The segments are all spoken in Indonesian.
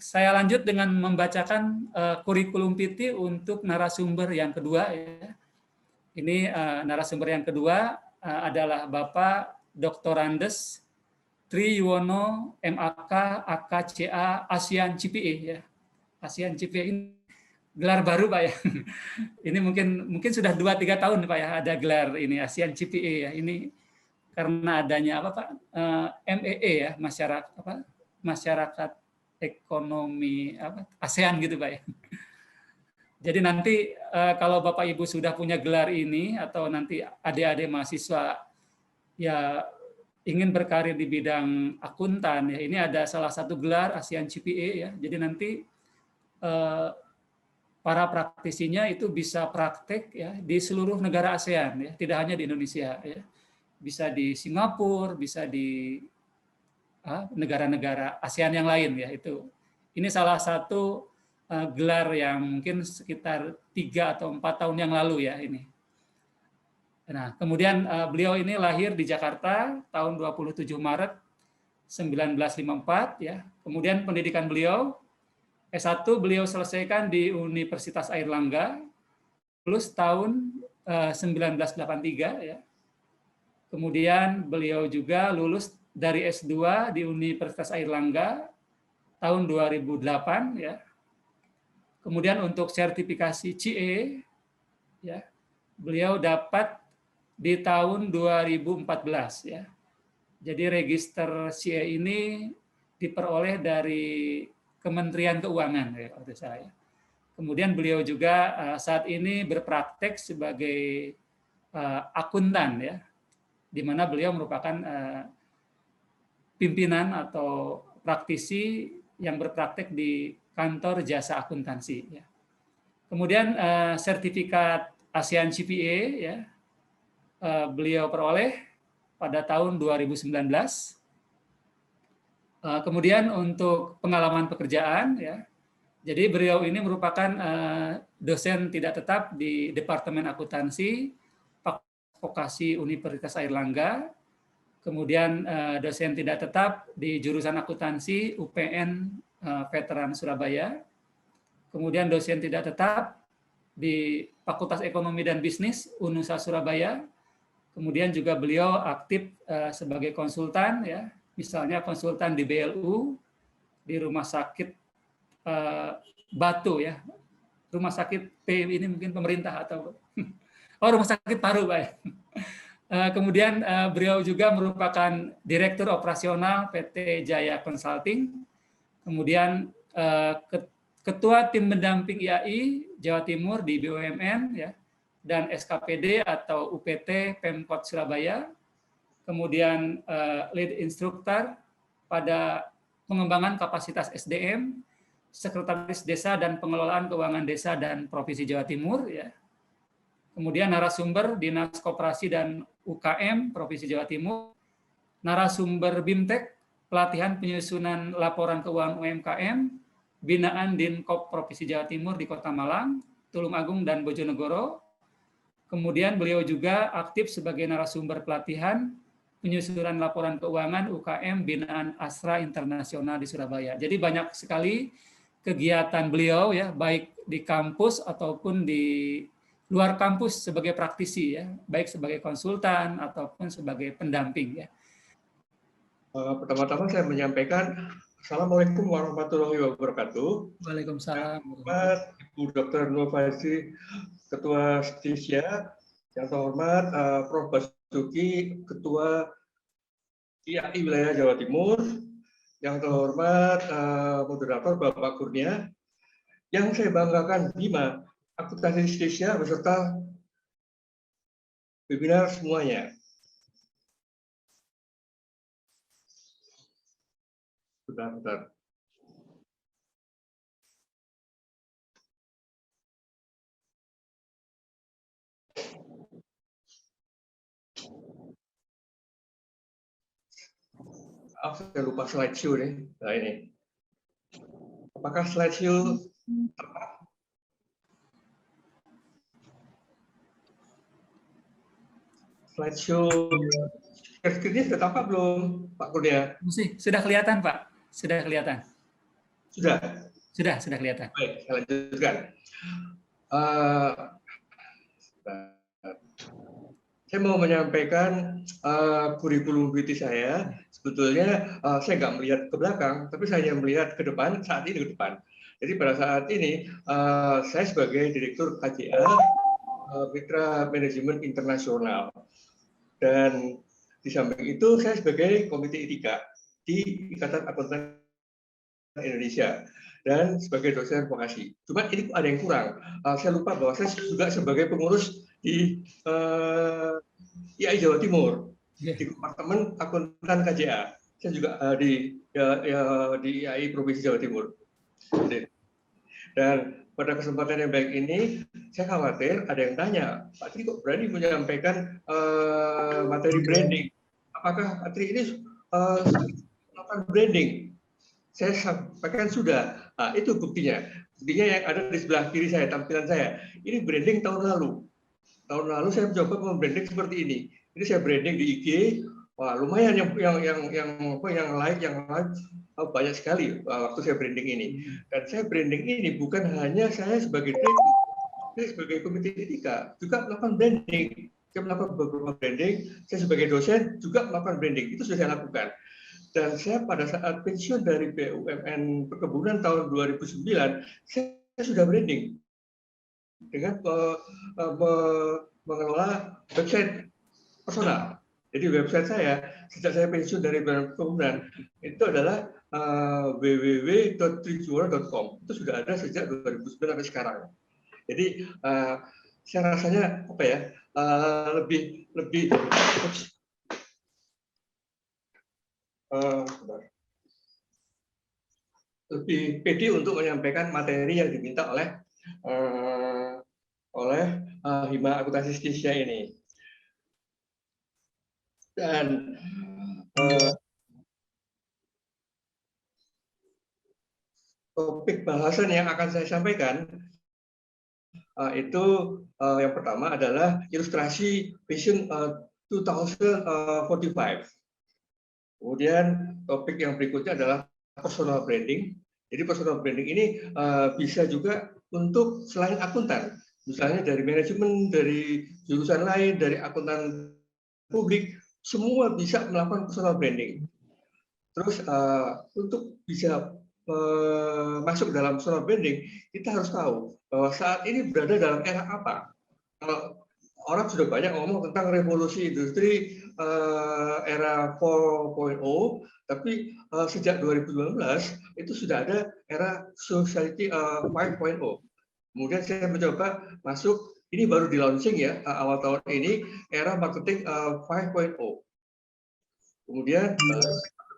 Saya lanjut dengan membacakan kurikulum PT untuk narasumber yang kedua. Ya. Ini narasumber yang kedua adalah Bapak Dr. Andes Tri Yuwono, MAK, AKCA, ASEAN CPA. Ya. ASEAN CPA ini gelar baru Pak ya. Ini mungkin sudah 2-3 tahun Pak ya ada gelar ini ASEAN CPA ya. Ini karena adanya apa Pak MEE ya, masyarakat ekonomi ASEAN gitu Pak ya. Jadi nanti kalau Bapak Ibu sudah punya gelar ini atau nanti adik-adik mahasiswa ya ingin berkarir di bidang akuntan ya, ini ada salah satu gelar ASEAN CPA ya. Jadi nanti para praktisinya itu bisa praktek ya di seluruh negara ASEAN ya, tidak hanya di Indonesia ya. Bisa di Singapura, bisa di negara-negara ASEAN yang lain ya itu. Ini salah satu gelar yang mungkin sekitar 3 atau 4 tahun yang lalu ya ini. Nah, kemudian beliau ini lahir di Jakarta tahun 27 Maret 1954 ya. Kemudian pendidikan beliau S1 beliau selesaikan di Universitas Airlangga lulus tahun 1983 ya. Kemudian beliau juga lulus dari S2 di Universitas Airlangga tahun 2008 ya. Kemudian untuk sertifikasi CA ya, beliau dapat di tahun 2014 ya. Jadi register CA ini diperoleh dari Kementerian Keuangan ya waktu saya. Kemudian beliau juga saat ini berpraktek sebagai akuntan ya, di mana beliau merupakan pimpinan atau praktisi yang berpraktek di kantor jasa akuntansi. Ya. Kemudian sertifikat ASEAN CPA ya, beliau peroleh pada tahun 2019. Kemudian untuk pengalaman pekerjaan ya, jadi beliau ini merupakan dosen tidak tetap di Departemen Akuntansi Vokasi Universitas Airlangga, kemudian dosen tidak tetap di jurusan akuntansi UPN Veteran Surabaya, kemudian dosen tidak tetap di Fakultas Ekonomi dan Bisnis UNUSA Surabaya, kemudian juga beliau aktif sebagai konsultan ya, misalnya konsultan di BLU, di Rumah Sakit Batu ya, Rumah Sakit P ini mungkin pemerintah atau Rumah Sakit Paru Pak ya. Kemudian beliau juga merupakan Direktur Operasional PT Jaya Consulting, kemudian Ketua Tim Pendamping IAI Jawa Timur di BUMN ya, dan SKPD atau UPT Pemkot Surabaya, kemudian lead instruktur pada pengembangan kapasitas SDM, Sekretaris Desa dan Pengelolaan Keuangan Desa dan Provinsi Jawa Timur ya. Kemudian narasumber Dinas Koperasi dan UKM Provinsi Jawa Timur, narasumber BIMTEK, pelatihan penyusunan laporan keuangan UMKM, binaan Dinkop Provinsi Jawa Timur di Kota Malang, Tulungagung dan Bojonegoro. Kemudian beliau juga aktif sebagai narasumber pelatihan penyusunan laporan keuangan UKM binaan Astra Internasional di Surabaya. Jadi banyak sekali kegiatan beliau ya, baik di kampus ataupun di luar kampus sebagai praktisi ya, baik sebagai konsultan ataupun sebagai pendamping ya. Pertama-tama saya menyampaikan Assalamualaikum warahmatullahi wabarakatuh. Waalaikumsalam. Ibu Dr. Nur Faizi, Ketua Stisya, yang terhormat Prof. Basuki, Ketua IAI Wilayah Jawa Timur, yang terhormat moderator Bapak Kurnia, yang saya banggakan Bima, Akuntansi Stisya beserta webinar semuanya. Bentar. Saya lupa slideshow nih. Nah ini. Apakah slideshow tepat? Slideshow screen-nya sudah tampak belum, Pak Kurnia? Sudah kelihatan, Pak. Sudah kelihatan. Sudah. Sudah kelihatan. Baik, saya lanjutkan. Uh, saya mau menyampaikan kurikulum vitae saya. Sebetulnya saya nggak melihat ke belakang, tapi saya melihat ke depan, saat ini ke depan. Jadi pada saat ini saya sebagai Direktur KJA, Mitra Manajemen Internasional. Dan di samping itu saya sebagai Komite Etika di Ikatan Akuntan Indonesia dan sebagai dosen vokasi. Cuma ini ada yang kurang. Saya lupa bahwa saya juga sebagai pengurus di IAI Jawa Timur di Departemen Akuntan KJA. Saya juga di IAI Provinsi Jawa Timur. Dan pada kesempatan yang baik ini, saya khawatir ada yang tanya, Pak Tri kok berani menyampaikan materi branding? Apakah Pak Tri ini melakukan branding? Saya sampaikan sudah. Nah, itu buktinya. Buktinya yang ada di sebelah kiri saya, tampilan saya. Ini branding tahun lalu. Tahun lalu saya mencoba membranding seperti ini. Ini saya branding di IG. Wah, lumayan yang like banyak sekali waktu saya branding ini. Dan saya branding ini bukan hanya saya sebagai direktur, saya sebagai komite etika juga melakukan branding. Saya melakukan beberapa branding. Saya sebagai dosen juga melakukan branding. Itu sudah saya lakukan. Dan saya pada saat pensiun dari BUMN Perkebunan tahun 2009, saya sudah branding dengan mengelola website personal. Jadi website saya sejak saya pensiun dari Perkebunan itu adalah www.trijuara.com. Itu sudah ada sejak 2009 sampai sekarang. Jadi saya rasanya apa ya, lebih pede untuk menyampaikan materi yang diminta oleh Hima Akuntansi Indonesia ini. Dan topik bahasan yang akan saya sampaikan itu yang pertama adalah ilustrasi Vision 2045. Kemudian topik yang berikutnya adalah personal branding. Jadi personal branding ini bisa juga untuk selain akuntan, misalnya dari manajemen, dari jurusan lain, dari akuntan publik, semua bisa melakukan personal branding. Terus untuk bisa masuk dalam personal branding, kita harus tahu bahwa saat ini berada dalam era apa. Orang sudah banyak ngomong tentang revolusi industri era 4.0, tapi sejak 2019 itu sudah ada era society 5.0. Kemudian saya mencoba masuk, ini baru di launching ya awal tahun ini, era marketing 5.0. Kemudian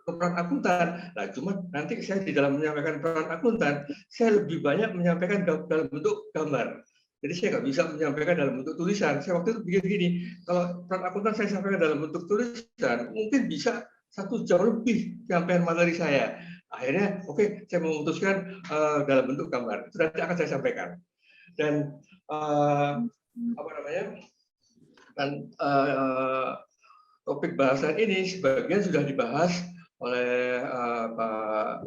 peran akuntan. Nah, cuma nanti saya di dalam menyampaikan peran akuntan, saya lebih banyak menyampaikan dalam bentuk gambar. Jadi saya nggak bisa menyampaikan dalam bentuk tulisan. Saya waktu itu pikir gini, kalau peran akuntan saya sampaikan dalam bentuk tulisan, mungkin bisa 1 jam lebih penyampaian materi saya. Akhirnya, oke, saya memutuskan dalam bentuk gambar. Itu nanti akan saya sampaikan. Dan apa namanya? Dan topik bahasan ini sebagian sudah dibahas oleh Pak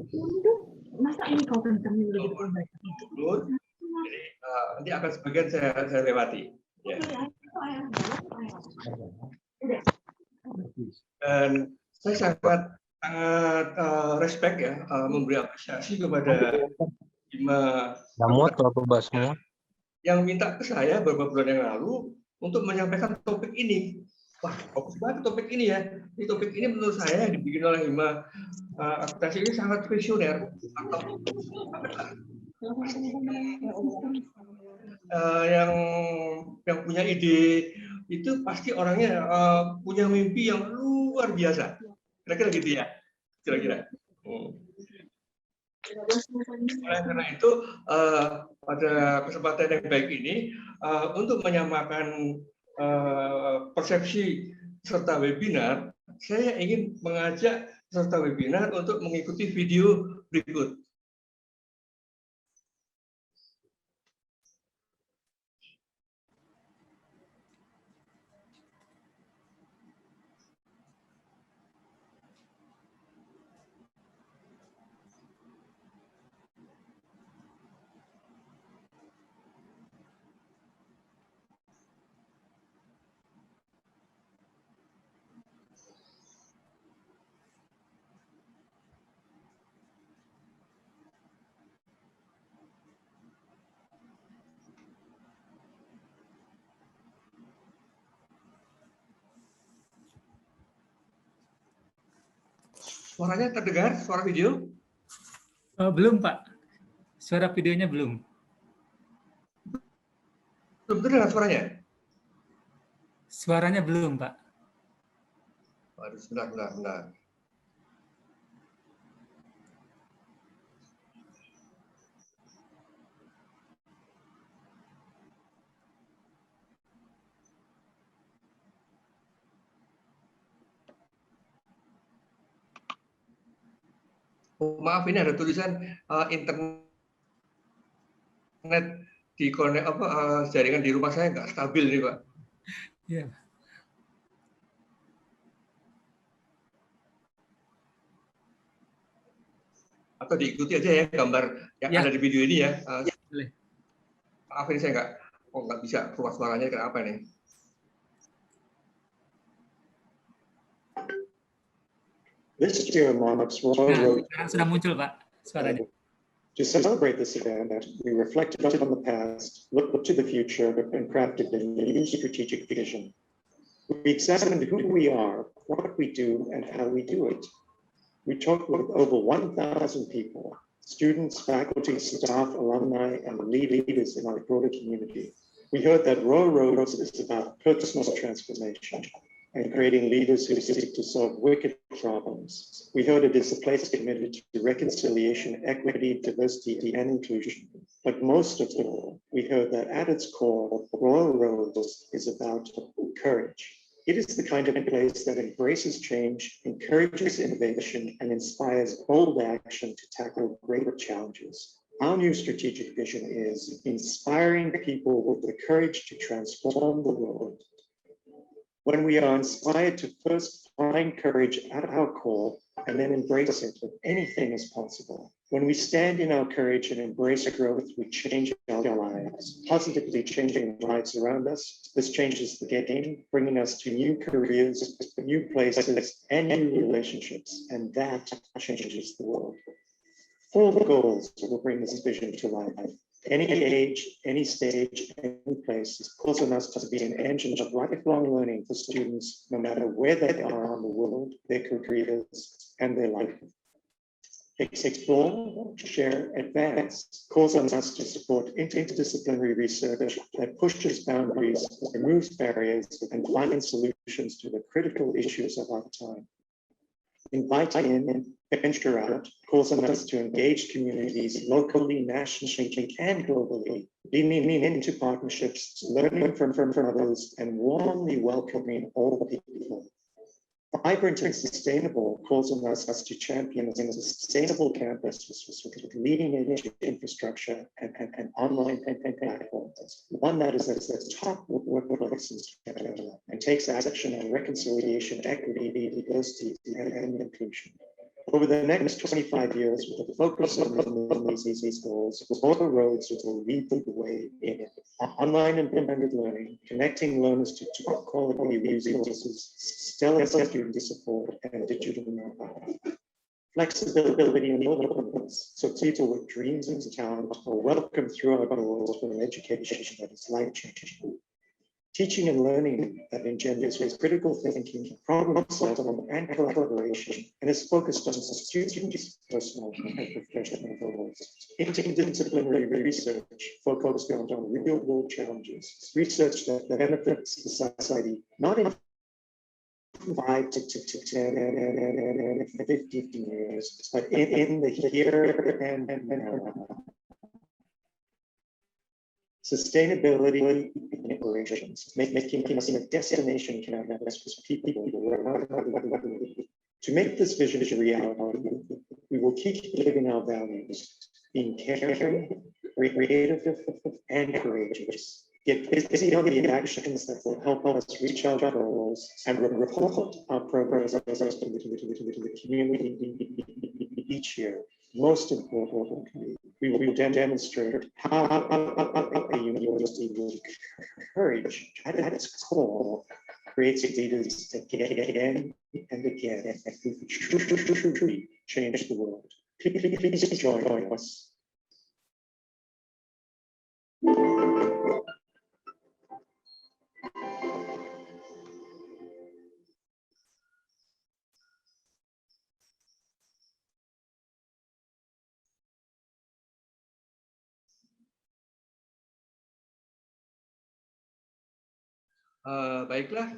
Masa ini kau jadi nanti akan sebagian saya lewati. Ya. Dan saya sangat respect ya, memberi apresiasi kepada Bima yang minta ke saya beberapa bulan yang lalu untuk menyampaikan topik ini. Wah, fokus banget topik ini ya. Ini topik ini menurut saya yang dibikin oleh Hima Akuntansi ini sangat visioner atau yang punya ide itu pasti orangnya punya mimpi yang luar biasa. Kira-kira gitu ya, kira-kira. Karena itu pada kesempatan yang baik ini untuk menyamakan persepsi peserta webinar, saya ingin mengajak peserta webinar untuk mengikuti video berikut. suaranya terdengar, suara video? Belum, Pak. Suara videonya belum. Belum terdengar suaranya? Suaranya belum, Pak. Waduh, sebentar. Oh, maaf, ini ada tulisan internet di jaringan di rumah saya nggak stabil nih, Pak. Iya. Atau diikuti aja ya gambar yang Ya, ada di video ini ya. boleh. Maaf, ini saya nggak bisa keluar suaranya, kenapa nih? This year marks Royal Road. Sudah muncul, Pak, suaranya. To celebrate this event, we reflected on the past, looked to the future, and crafted a new strategic vision. We examined who we are, what we do, and how we do it. We talked with over 1,000 people, students, faculty, staff, alumni, and leaders in our broader community. We heard that Royal Roads is about personal transformation and creating leaders who seek to solve wicked problems. We heard it is a place committed to reconciliation, equity, diversity, and inclusion. But most of all, we heard that at its core, Royal Roads is about courage. It is the kind of place that embraces change, encourages innovation, and inspires bold action to tackle greater challenges. Our new strategic vision is inspiring people with the courage to transform the world. When we are inspired to first find courage at our core and then embrace it, anything is possible. When we stand in our courage and embrace growth, we change our lives, positively changing the lives around us. This changes the game, bringing us to new careers, new places, and new relationships, and that changes the world. 4 goals will bring this vision to life. Any age, any stage, any place calls on us to be an engine of lifelong learning for students, no matter where they are in the world, their careers, and their life. Explore, share, advance calls on us to support interdisciplinary research that pushes boundaries, removes barriers, and finds solutions to the critical issues of our time. Invite in, venture out, calls on us to engage communities locally, nationally, and globally, leaning into partnerships, learning from others, and warmly welcoming all people. Vibrant and sustainable calls on us to champion a sustainable campus with leading edge infrastructure and online platforms. One that is at the top workplace in Canada and takes action on reconciliation, equity, diversity, and inclusion. Over the next 25 years, with a focus on these goals, Royal Roads will lead the way in online and blended learning, connecting learners to top quality resources, stellar student support, and digital know-how. Flexibility and openness, so people with dreams and talent are welcome through our doors for an education that is life-changing. Teaching and learning that engenders critical thinking, problem solving, and collaboration, and is focused on students' personal and professional goals. Interdisciplinary research focused on real-world challenges, research that benefits society, not in 5 to 10 and 15 years, but in the here and now. Sustainability in operations, making us a destination canvas for people. To make this vision a reality, we will keep living our values, being caring, creative, and courageous. Get busy on the actions that will help us reach our goals and report our progress to the community each year. Most importantly, we will demonstrate how a university with courage at its core creates leaders again and again and truly change the world. Please join us. Baiklah.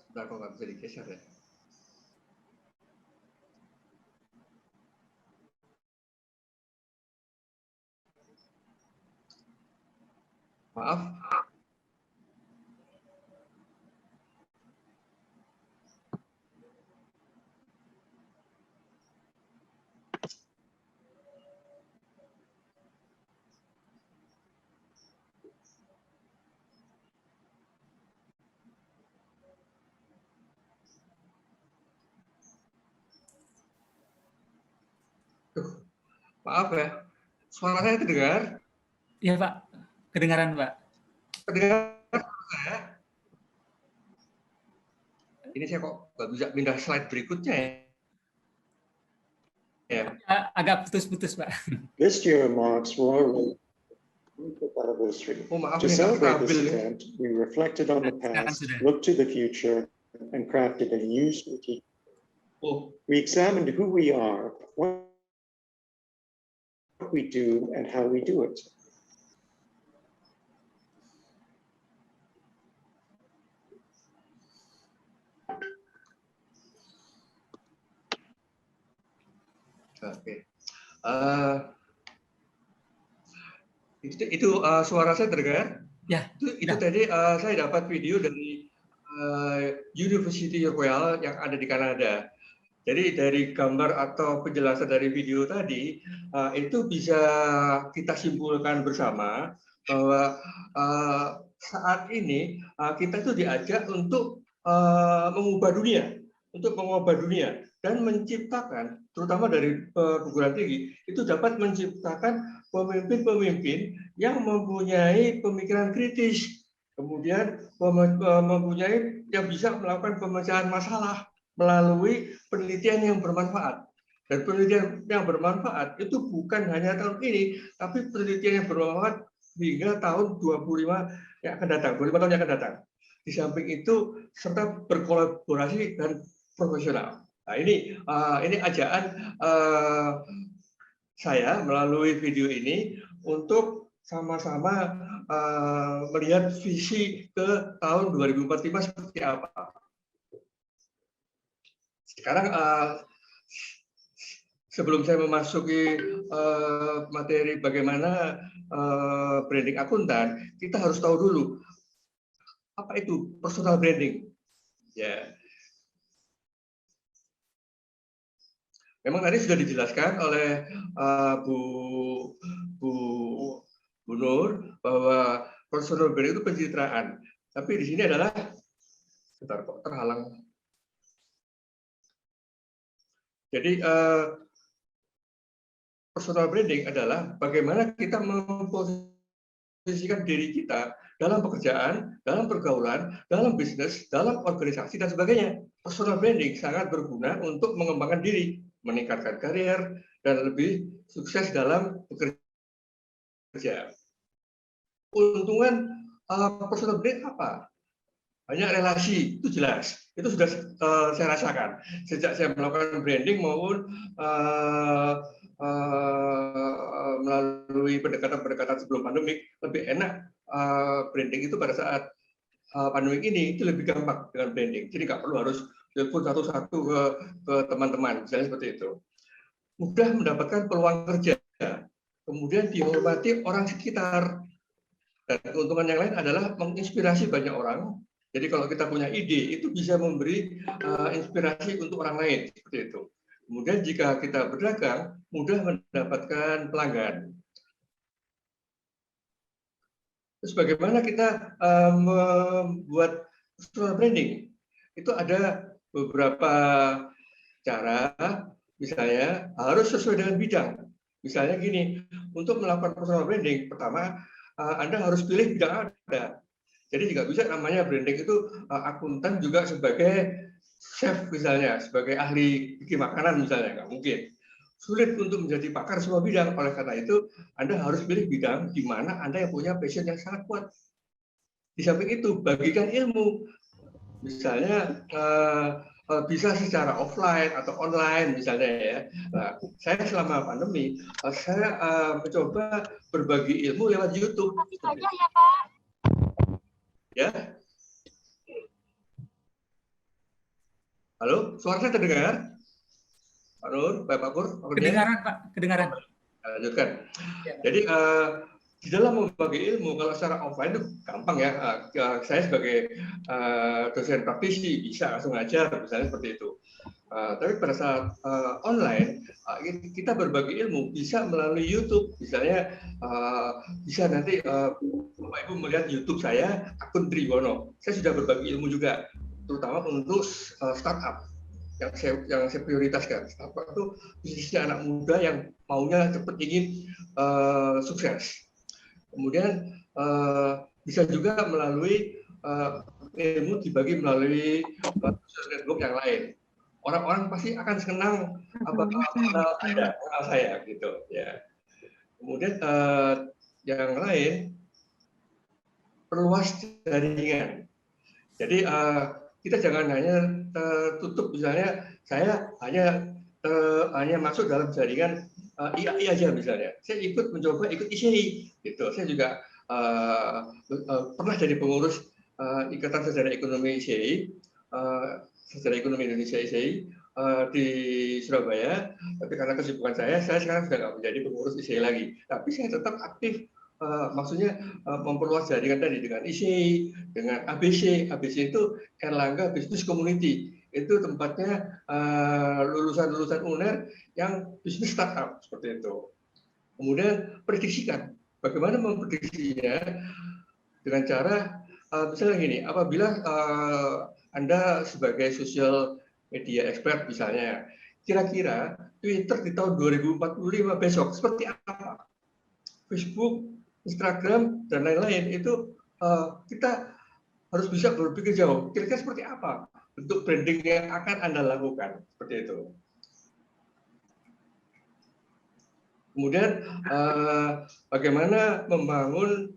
Sebentar, kok nggak bisa digeser ya? Maaf. Maaf ya, suara saya terdengar? Iya Pak, kedengaran Pak. Terdengar saya? Ini saya kok nggak bisa pindah slide berikutnya ya? Ya. Agak putus-putus Pak. This year marks Royal anniversary. Oh maaf, To ini nggak celebrate this stabil ya. event, we reflected on the past, looked to the future, and crafted a new strategy. Oh, We examined who we are, what we do, and how we do it. oke. Itu suara saya terdengar? Ya. Itu tadi saya dapat video dari University Royal yang ada di Kanada. Jadi dari gambar atau penjelasan dari video tadi itu bisa kita simpulkan bersama bahwa saat ini kita itu diajak untuk mengubah dunia, dan menciptakan, terutama dari perguruan tinggi, itu dapat menciptakan pemimpin-pemimpin yang mempunyai pemikiran kritis, kemudian mempunyai yang bisa melakukan pemecahan masalah melalui penelitian yang bermanfaat. Dan penelitian yang bermanfaat itu bukan hanya tahun ini, tapi penelitian yang bermanfaat hingga tahun 25 yang akan datang, 25 tahun yang akan datang. Di samping itu serta berkolaborasi dan profesional. Nah, ini ajaan saya melalui video ini untuk sama-sama melihat visi ke tahun 2045 seperti apa. Sekarang sebelum saya memasuki materi bagaimana branding akuntan, kita harus tahu dulu apa itu personal branding. Ya. Memang tadi sudah dijelaskan oleh Bu Nur bahwa personal branding itu pencitraan. Tapi di sini adalah, bentar kok terhalang. Jadi personal branding adalah bagaimana kita memposisikan diri kita dalam pekerjaan, dalam pergaulan, dalam bisnis, dalam organisasi dan sebagainya. Personal branding sangat berguna untuk mengembangkan diri, meningkatkan karier, dan lebih sukses dalam bekerja. Keuntungan personal branding apa? Banyak relasi, itu jelas. Itu sudah saya rasakan. Sejak saya melakukan branding maupun melalui pendekatan-pendekatan sebelum pandemik, lebih enak branding itu pada saat pandemik ini, itu lebih gampang dengan branding. Jadi nggak perlu harus telepon satu-satu ke teman-teman, misalnya seperti itu. Mudah mendapatkan peluang kerja, kemudian dihormati orang sekitar. Dan keuntungan yang lain adalah menginspirasi banyak orang. Jadi kalau kita punya ide, itu bisa memberi inspirasi untuk orang lain, seperti itu. Kemudian jika kita berdagang, mudah mendapatkan pelanggan. Terus bagaimana kita membuat personal branding? Itu ada beberapa cara, misalnya harus sesuai dengan bidang. Misalnya gini, untuk melakukan personal branding, pertama Anda harus pilih bidang Anda. Jadi tidak bisa namanya branding itu akuntan juga sebagai chef misalnya, sebagai ahli bikin makanan misalnya, nggak mungkin. sulit untuk menjadi pakar semua bidang. Oleh karena itu, Anda harus pilih bidang di mana Anda yang punya passion yang sangat kuat. Di samping itu, bagikan ilmu. Misalnya bisa secara offline atau online misalnya ya. Nah, saya selama pandemi saya mencoba berbagi ilmu lewat YouTube. Saja ya Pak. Ya. Halo, suara saya terdengar? Pak Nur, Pak Pur, Kedengaran Pak, kedengaran. Lanjutkan. Ya. Jadi di dalam membagi ilmu, kalau secara offline itu gampang ya. Saya sebagai dosen praktisi bisa langsung ngajar, misalnya seperti itu. Tapi pada saat online, kita berbagi ilmu bisa melalui YouTube. Misalnya bisa nanti Bapak Ibu melihat YouTube saya, akun Triwono. Saya sudah berbagi ilmu juga, terutama untuk startup yang saya prioritaskan. Startup itu bisnisnya anak muda yang maunya cepat ingin sukses. Kemudian bisa juga melalui ilmu dibagi melalui social network yang lain. Orang-orang pasti akan senang kenal Anda, kenal saya gitu ya. Kemudian yang lain perluas jaringan. Jadi kita jangan hanya tutup, misalnya saya hanya masuk dalam jaringan IAI aja misalnya. Saya mencoba ikut ICI gitu. Saya juga pernah jadi pengurus Ikatan Sejarah Ekonomi ICI, Sejarah Ekonomi Indonesia ICI di Surabaya. Tapi karena kesibukan saya sekarang sudah nggak menjadi pengurus ICI lagi. Tapi saya tetap aktif. Maksudnya memperluas jaringan tadi dengan ICI, dengan ABC. ABC itu Erlangga Business Community. Itu tempatnya lulusan-lulusan UNER yang bisnis startup seperti itu. Kemudian prediksikan. Bagaimana memprediksinya? Dengan cara misalnya gini, apabila Anda sebagai social media expert misalnya, kira-kira Twitter di tahun 2045 besok seperti apa? Facebook, Instagram, dan lain-lain itu kita harus bisa berpikir jauh. Kira-kira seperti apa bentuk branding yang akan Anda lakukan? Seperti itu. Kemudian bagaimana membangun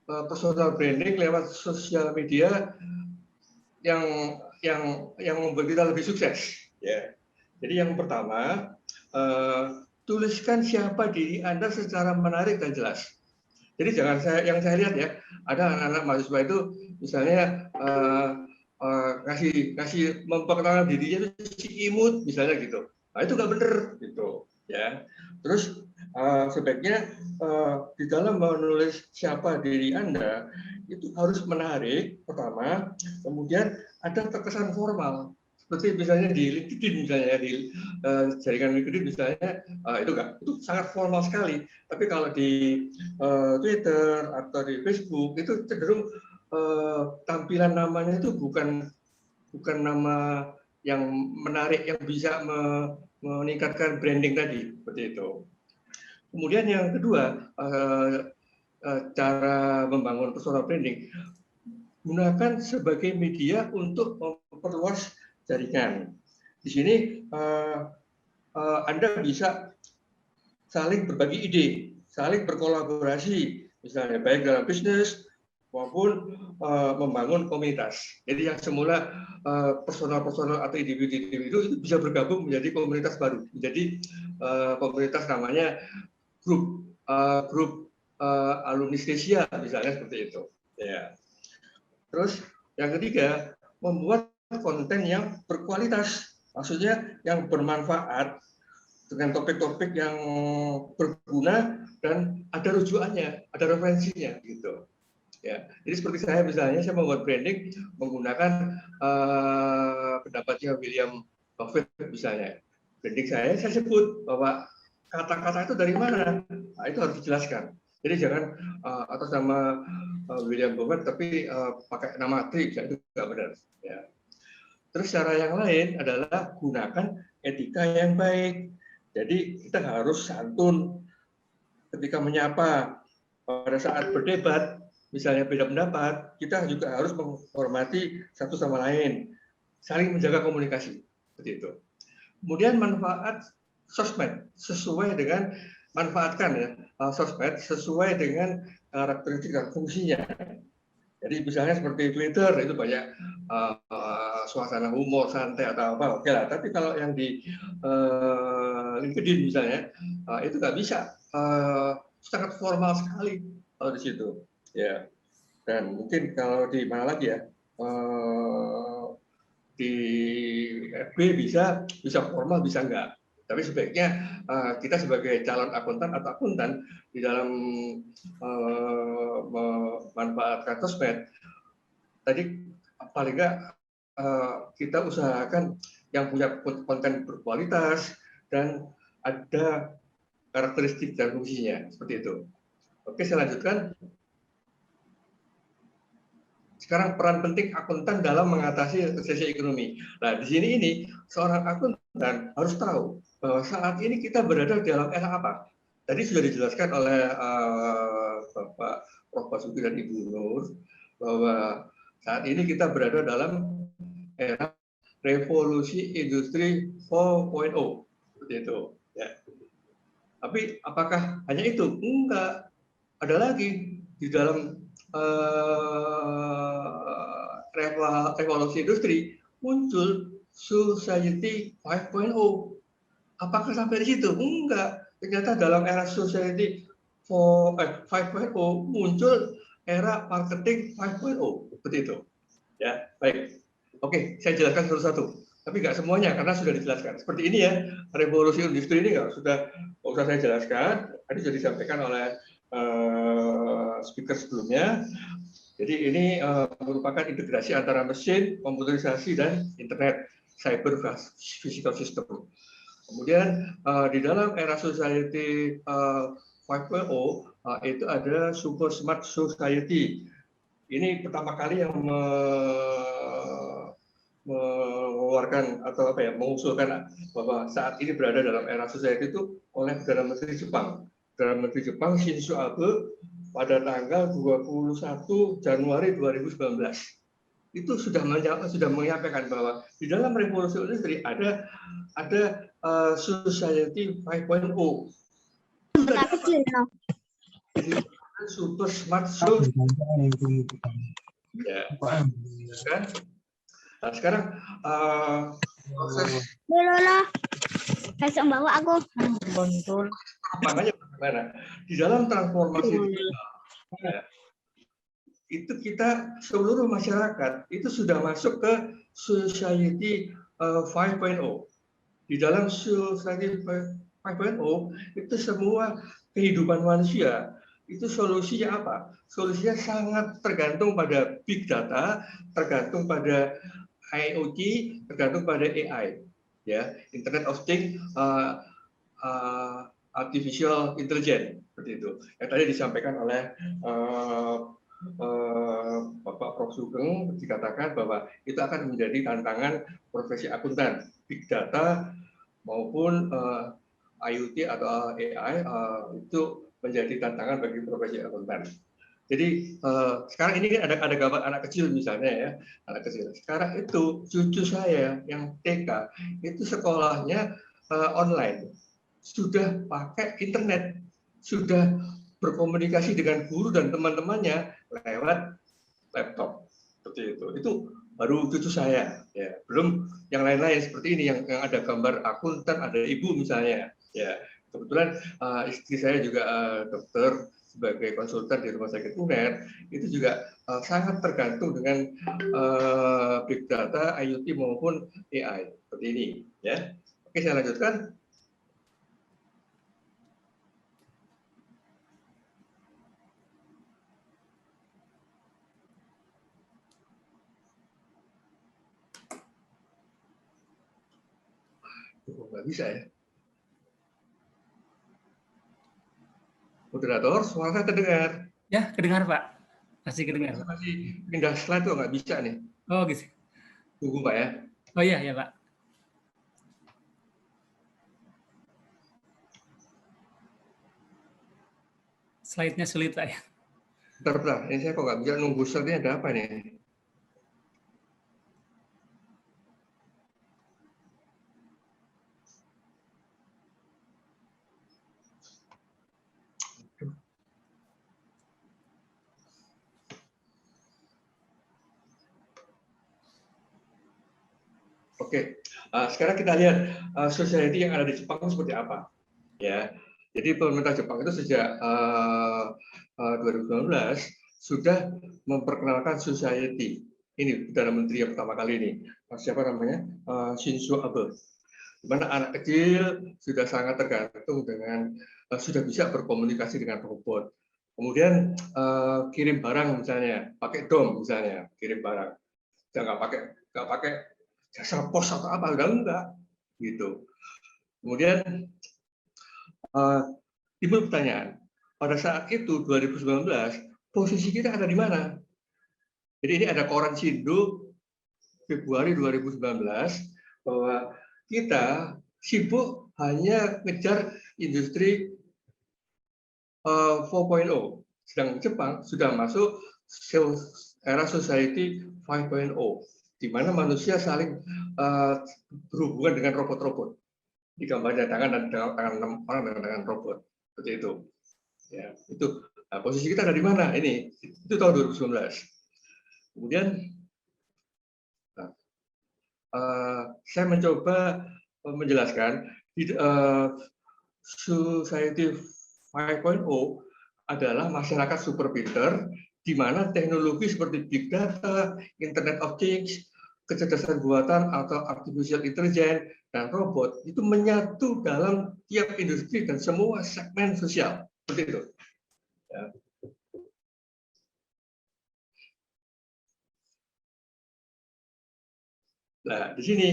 personal branding lewat sosial media yang membuat kita lebih sukses. Ya. Jadi yang pertama, tuliskan siapa diri Anda secara menarik dan jelas. Jadi jangan yang saya lihat ya, ada anak-anak mahasiswa itu misalnya ngasih memperkenalkan dirinya itu si imut misalnya gitu. Nah itu nggak benar gitu ya. Terus sebaiknya di dalam menulis siapa diri Anda itu harus menarik pertama, kemudian ada terkesan formal. Seperti misalnya di LinkedIn misalnya, di jaringan LinkedIn misalnya, itu sangat formal sekali. Tapi kalau di Twitter atau di Facebook itu cenderung tampilan namanya itu bukan nama yang menarik, yang bisa meningkatkan branding tadi, seperti itu. Kemudian yang kedua, cara membangun personal branding, gunakan sebagai media untuk memperluas jaringan. Di sini Anda bisa saling berbagi ide, saling berkolaborasi, misalnya baik dalam bisnis maupun membangun komunitas. Jadi yang semula personal atau individu itu bisa bergabung menjadi komunitas baru, menjadi komunitas namanya grup alumni Stesia misalnya seperti itu. Ya. Terus yang ketiga, membuat konten yang berkualitas, maksudnya yang bermanfaat dengan topik-topik yang berguna dan ada rujukannya, ada referensinya gitu. Ya, jadi seperti saya misalnya, saya membuat branding menggunakan pendapatnya William Buffett misalnya. Branding saya sebut bahwa kata-kata itu dari mana? Nah, itu harus dijelaskan. Jadi jangan atas nama William Buffett tapi pakai nama Tri, itu nggak benar. Ya. Terus cara yang lain adalah gunakan etika yang baik. Jadi kita harus santun ketika menyapa, pada saat berdebat, misalnya beda pendapat, kita juga harus menghormati satu sama lain, saling menjaga komunikasi, seperti itu. Kemudian manfaat sosmed sesuai dengan manfaatkan ya sosmed sesuai dengan karakteristik dan fungsinya. Jadi misalnya seperti Twitter itu banyak suasana humor, santai atau apa, oke lah. Tapi kalau yang di LinkedIn misalnya itu nggak bisa, sangat formal sekali kalau di situ. Ya. Dan mungkin kalau di mana lagi ya, di FB bisa formal bisa enggak. Tapi sebaiknya kita sebagai calon akuntan atau akuntan di dalam memanfaatkan sosmed tadi paling enggak kita usahakan yang punya konten berkualitas dan ada karakteristik dan fungsinya seperti itu. Oke, saya lanjutkan. Sekarang peran penting akuntan dalam mengatasi resesi ekonomi. Nah, di sini ini seorang akuntan harus tahu bahwa saat ini kita berada dalam era apa. Tadi sudah dijelaskan oleh Bapak Prof. Basuki dan Ibu Nur bahwa saat ini kita berada dalam era revolusi industri 4.0 seperti itu. Ya. Tapi apakah hanya itu? Enggak. Ada lagi di dalam revolusi industri muncul Society 5.0. Apakah sampai di situ? Enggak. Ternyata dalam era Society 5.0 muncul era marketing 5.0 seperti itu. Ya, baik. Oke, saya jelaskan satu-satu. Tapi nggak semuanya karena sudah dijelaskan. Seperti ini ya, revolusi industri ini nggak usah saya jelaskan. Tadi sudah disampaikan oleh speaker sebelumnya. Jadi ini merupakan integrasi antara mesin, komputerisasi, dan internet, cyber physical system. Kemudian di dalam era society 5.0 itu ada super smart society. Ini pertama kali yang mengeluarkan atau apa ya, mengusulkan bahwa saat ini berada dalam era society itu oleh Perdana Menteri Jepang. Perdana Menteri Jepang Shinzo Abe pada tanggal 21 Januari 2019 itu sudah menyampaikan bahwa di dalam revolusi industri ada society 5.0. Super smart society. Ya, kan? Nah, sekarang proses bawa aku makanya bagaimana di dalam transformasi digital ya, itu kita seluruh masyarakat itu sudah masuk ke society 5.0. Di dalam society 5.0 itu semua kehidupan manusia itu solusinya apa? Solusinya sangat tergantung pada big data, tergantung pada IoT, tergantung pada AI, ya, Internet of Things, artificial intelligence, seperti itu. Yang tadi disampaikan oleh Bapak Prof. Sugeng dikatakan bahwa itu akan menjadi tantangan profesi akuntan, big data maupun IoT atau AI itu menjadi tantangan bagi profesi akuntan. Jadi sekarang ini kan ada gambar anak kecil misalnya ya, anak kecil. Sekarang itu cucu saya yang TK itu sekolahnya online, sudah pakai internet, sudah berkomunikasi dengan guru dan teman-temannya lewat laptop seperti itu. Itu baru cucu saya, ya. Belum yang lain-lain seperti ini yang ada gambar akuntan, ada ibu misalnya, ya. Kebetulan istri saya juga dokter sebagai konsultan di Rumah Sakit UNER, itu juga sangat tergantung dengan big data, IoT maupun AI seperti ini, ya. Oke, saya lanjutkan. Nggak bisa ya. Moderator, suara terdengar. Ya, kedengar Pak. Masih kedengar. Masih pindah slide tuh nggak bisa nih. Oh gitu. Tunggu Pak ya. Oh iya ya Pak. Slide-nya sulit Pak ya. Bentar, ini saya kok nggak bisa nunggu slide-nya, ada apa nih? Oke, sekarang kita lihat society yang ada di Jepang itu seperti apa. Ya, jadi pemerintah Jepang itu sejak 2019 sudah memperkenalkan society. Ini Perdana Menteri yang pertama kali ini, siapa namanya, Shinzo Abe. Di mana anak kecil sudah sangat tergantung dengan sudah bisa berkomunikasi dengan robot. Kemudian kirim barang misalnya, pakai dom misalnya, kirim barang. Udah nggak pakai jasa pos atau apa, udah enggak gitu. Kemudian timbul pertanyaan, pada saat itu 2019 posisi kita ada di mana? Jadi ini ada koran Shindo Februari 2019 bahwa kita sibuk hanya ngejar industri 4.0, sedang Jepang sudah masuk era society 5.0, di mana manusia saling berhubungan dengan robot-robot. Di gambarnya tangan orang dengan tangan robot, seperti itu. Ya, itu posisi kita ada di mana? Ini itu tahun 2019. Kemudian saya mencoba menjelaskan society 5.0 adalah masyarakat super pinter, di mana teknologi seperti big data, Internet of Things, kecerdasan buatan atau artificial intelligence dan robot itu menyatu dalam tiap industri dan semua segmen sosial, seperti itu. Ya. Nah, di sini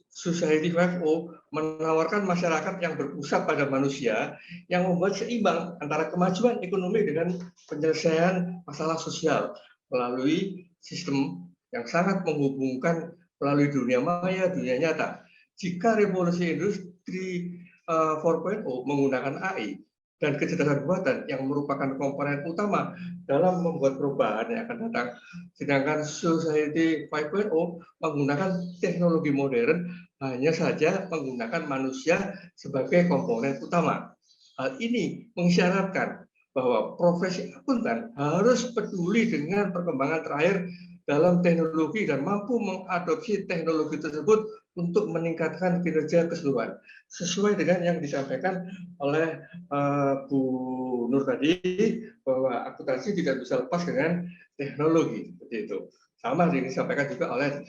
Society 5.0 menawarkan masyarakat yang berpusat pada manusia yang membuat seimbang antara kemajuan ekonomi dengan penyelesaian masalah sosial melalui sistem yang sangat menghubungkan melalui dunia maya, dunia nyata. Jika revolusi industri 4.0 menggunakan AI dan kecerdasan buatan yang merupakan komponen utama dalam membuat perubahan yang akan datang, sedangkan Society 5.0 menggunakan teknologi modern hanya saja menggunakan manusia sebagai komponen utama. Hal ini mengisyaratkan bahwa profesi akuntan harus peduli dengan perkembangan terakhir dalam teknologi dan mampu mengadopsi teknologi tersebut untuk meningkatkan kinerja keseluruhan. Sesuai dengan yang disampaikan oleh Bu Nur tadi, bahwa akuntansi tidak bisa lepas dengan teknologi, seperti itu. Sama yang disampaikan juga oleh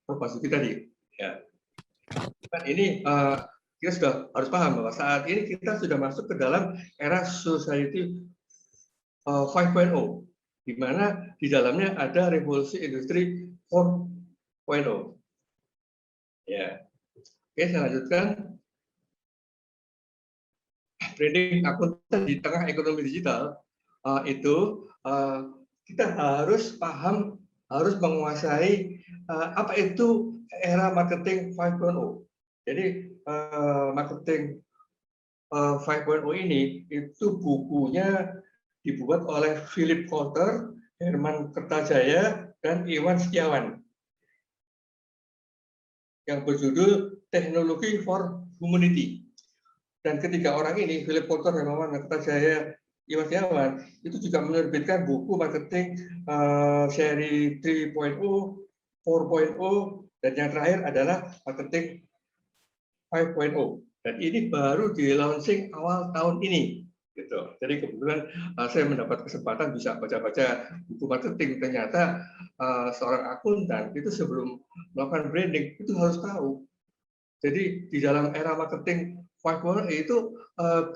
Prof. Basuki tadi. Ya. Kan ini kita sudah harus paham bahwa saat ini kita sudah masuk ke dalam era society 5.0, di mana di dalamnya ada revolusi industri 4.0. Ya, oke, saya lanjutkan. Branding akuntan di tengah ekonomi digital itu kita harus paham, harus menguasai apa itu era marketing 5.0. Jadi marketing 5.0 ini itu bukunya dibuat oleh Philip Kotler, Herman Kertajaya, dan Iwan Setiawan yang berjudul Teknologi for Humanity. Dan ketiga orang ini, Philip Kotler, Herman Kertajaya, Iwan Setiawan, itu juga menerbitkan buku marketing seri 3.0, 4.0, dan yang terakhir adalah marketing 5.0. Dan ini baru di launching awal tahun ini. Gitu. Jadi kebetulan saya mendapat kesempatan bisa baca-baca buku marketing. Ternyata seorang akuntan itu sebelum melakukan branding itu harus tahu. Jadi di dalam era marketing 5.0 itu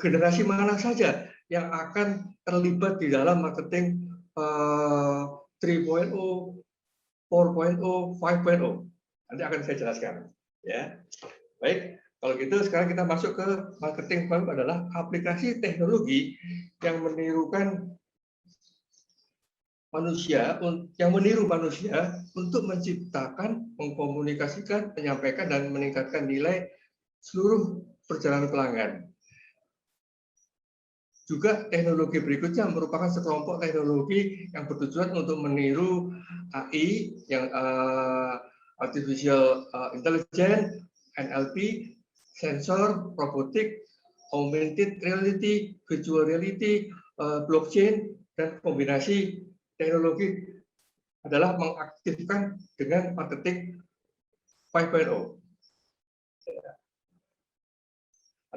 generasi mana saja yang akan terlibat di dalam marketing 3.0, 4.0, 5.0. Nanti akan saya jelaskan. Ya, baik. Kalau gitu sekarang kita masuk ke marketing 5.0 adalah aplikasi teknologi yang menirukan manusia, yang meniru manusia untuk menciptakan, mengkomunikasikan, menyampaikan, dan meningkatkan nilai seluruh perjalanan pelanggan. Juga teknologi berikutnya merupakan sekelompok teknologi yang bertujuan untuk meniru AI, yang artificial intelligence, NLP, sensor, robotik, augmented reality, virtual reality, blockchain, dan kombinasi teknologi adalah mengaktifkan dengan marketing 5.0.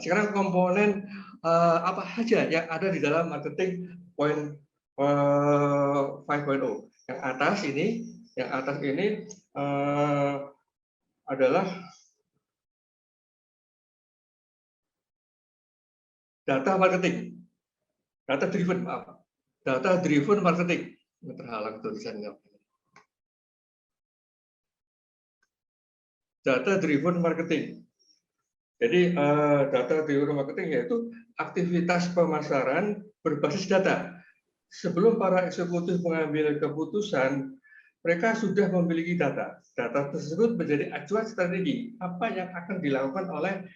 Sekarang komponen apa saja yang ada di dalam marketing 5.0. Yang atas ini adalah data marketing, data driven marketing. Terhalang tulisannya. Data driven marketing. Jadi data driven marketing yaitu aktivitas pemasaran berbasis data. Sebelum para eksekutif mengambil keputusan, mereka sudah memiliki data. Data tersebut menjadi acuan strategi apa yang akan dilakukan oleh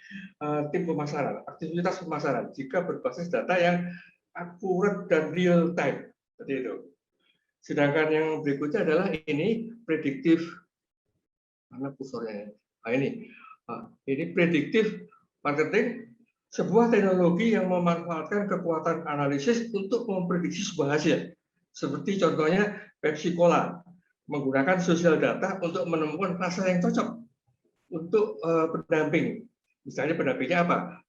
tim pemasaran, aktivitas pemasaran jika berbasis data yang akurat dan real time. Seperti itu. Sedangkan yang berikutnya adalah ini prediktif. Mana kursornya? Nah, ini prediktif marketing, sebuah teknologi yang memanfaatkan kekuatan analisis untuk memprediksi sebuah hasil. Seperti contohnya Pepsi Cola menggunakan sosial data untuk menemukan rasa yang cocok untuk pendamping. Misalnya pendampingnya apa?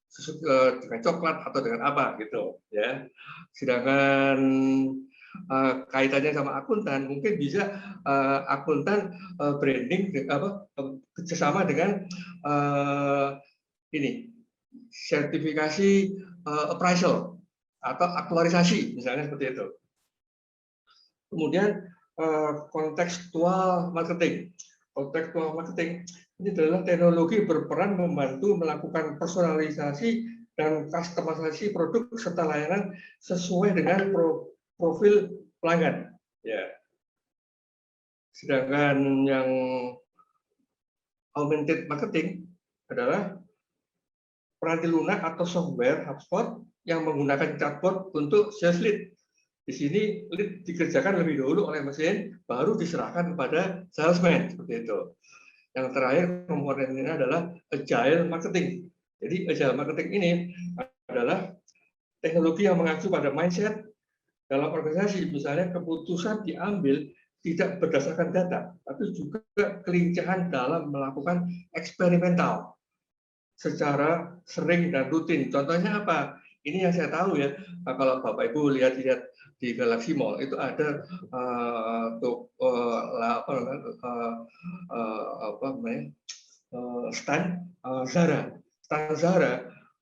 Dengan coklat atau dengan apa gitu ya. Sedangkan kaitannya sama akuntan, mungkin bisa akuntan branding kerjasama dengan ini sertifikasi appraisal atau aktuarisasi misalnya seperti itu. Kemudian kontekstual marketing. Kontekstual marketing ini adalah teknologi berperan membantu melakukan personalisasi dan customisasi produk serta layanan sesuai dengan profil pelanggan. Ya. Sedangkan yang augmented marketing adalah peranti lunak atau software HubSpot yang menggunakan chatbot untuk sales lead. Di sini lead dikerjakan lebih dahulu oleh mesin, baru diserahkan kepada salesman seperti itu. Yang terakhir komponennya adalah agile marketing. Jadi agile marketing ini adalah teknologi yang mengacu pada mindset dalam organisasi. Misalnya keputusan diambil tidak berdasarkan data, tapi juga kelincahan dalam melakukan eksperimental secara sering dan rutin. Contohnya apa? Ini yang saya tahu ya. Kalau Bapak Ibu lihat-lihat di Galaxy Mall itu ada stand Zara. Stand Zara,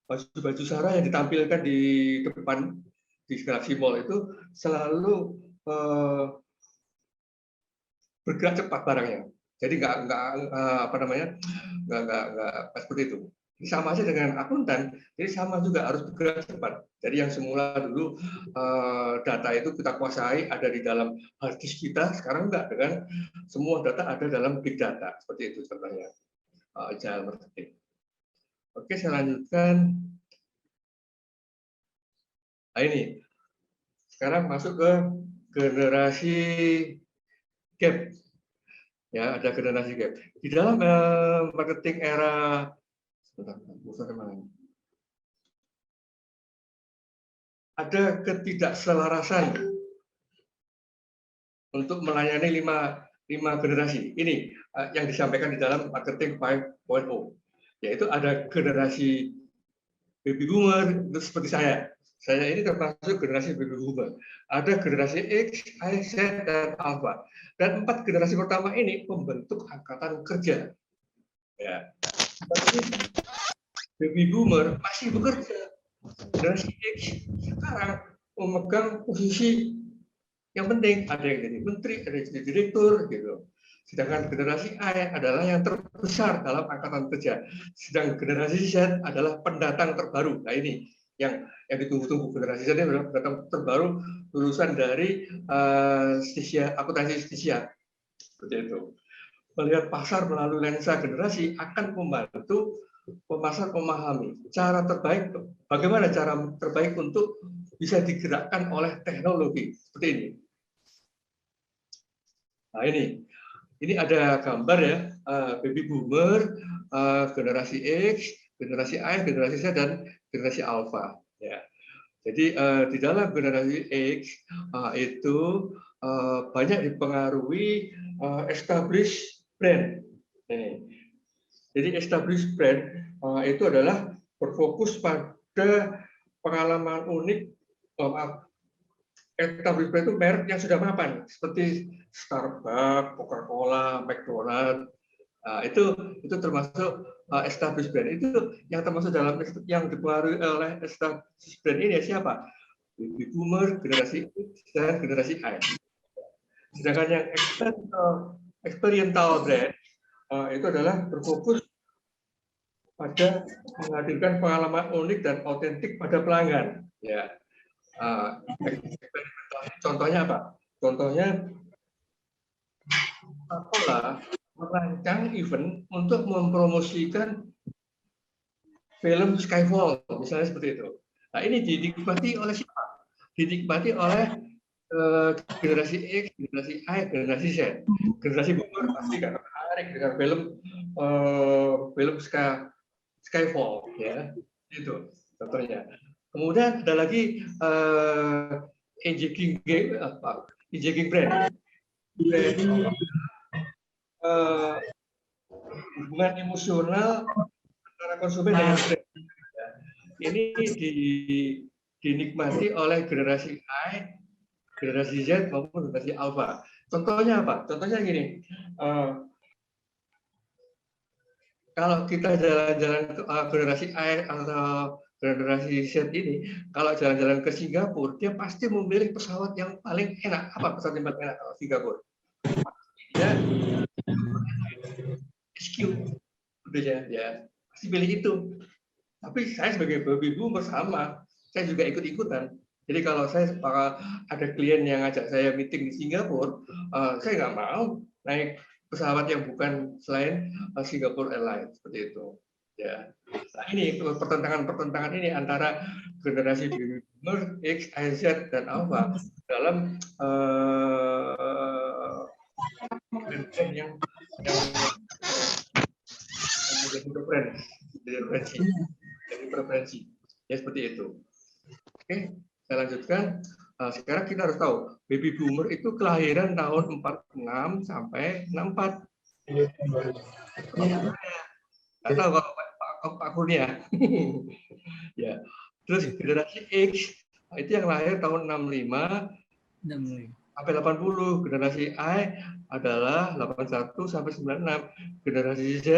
baju-baju Zara yang ditampilkan di depan di Galaxy Mall itu selalu bergerak cepat barangnya. Jadi nggak seperti itu. Ini sama aja dengan akuntan, jadi sama juga harus bergerak cepat. Jadi yang semula dulu data itu kita kuasai ada di dalam hard disk kita, sekarang enggak, dengan semua data ada dalam big data. Seperti itu contohnya agile marketing. Oke, saya lanjutkan. Nah ini, sekarang masuk ke generasi gap. Ya, ada generasi gap. Di dalam marketing era ada ketidakselarasan untuk melayani lima generasi. Ini yang disampaikan di dalam marketing 5.0, yaitu ada generasi baby boomer, itu seperti saya. Saya ini termasuk generasi baby boomer. Ada generasi X, Y, Z, dan Alpha. Dan 4 generasi pertama ini membentuk angkatan kerja. Ya. Baby boomer masih bekerja. Generasi X sekarang memegang posisi yang penting. Ada yang jadi menteri, ada yang jadi direktur, gitu. Sedangkan generasi Y adalah yang terbesar dalam angkatan kerja. Sedang generasi Z adalah pendatang terbaru. Nah ini yang ditunggu-tunggu. Generasi Z ini adalah pendatang terbaru lulusan dari akuntansi Stisia. Seperti itu. Melihat pasar melalui lensa generasi akan membantu pemasar memahami cara terbaik, bagaimana cara terbaik untuk bisa digerakkan oleh teknologi seperti ini. Nah ini ada gambar ya, baby boomer, generasi X, generasi Y, generasi Z, dan generasi Alpha. Ya. Jadi di dalam generasi X itu banyak dipengaruhi established brand. Ini. Jadi established brand itu adalah berfokus pada pengalaman unik. Established brand itu merek yang sudah mapan, seperti Starbucks, Coca-Cola, McDonald's. Itu termasuk established brand. Itu yang termasuk dalam yang dipengaruhi oleh established brand ini siapa? Baby boomer, generasi X, dan generasi Y. Sedangkan yang experiential brand itu adalah berfokus pada menghadirkan pengalaman unik dan otentik pada pelanggan. Ya, contohnya apa? Contohnya Coca-Cola merancang event untuk mempromosikan film Skyfall, misalnya seperti itu. Nah, ini dinikmati oleh siapa? Dinikmati oleh generasi X, generasi Y, generasi Z. Generasi boomer pasti nggak tertarik dengan film Skyfall, ya, itu contohnya. Kemudian ada lagi engaging brand, hubungan emosional antara konsumen dengan brand. Ini dinikmati oleh generasi Y, generasi Z maupun generasi Alpha. Contohnya apa? Contohnya gini, kalau kita jalan-jalan ke generasi Y atau generasi Z ini, kalau jalan-jalan ke Singapura, dia pasti memilih pesawat yang paling enak. Apa pesawat yang paling enak kalau Singapura? Ya, SQ, ya, pasti pilih itu. Tapi saya sebagai baby boomer sama, saya juga ikut-ikutan. Jadi kalau saya ada klien yang ngajak saya meeting di Singapura, saya nggak mau naik pesawat yang bukan selain Singapore Airlines seperti itu. Ya, nah ini pertentangan ini antara generasi baby boomer, X, Y, Z dan Alpha dalam brand yang jadi preferensi. Ya seperti itu. Oke, saya lanjutkan. Sekarang kita harus tahu, baby boomer itu kelahiran tahun 46 sampai 64. Nggak tahu kalau Pak Kurnia. Ya. Terus generasi X itu yang lahir tahun 65 sampai 80. Generasi Y adalah 81 sampai 96. Generasi Z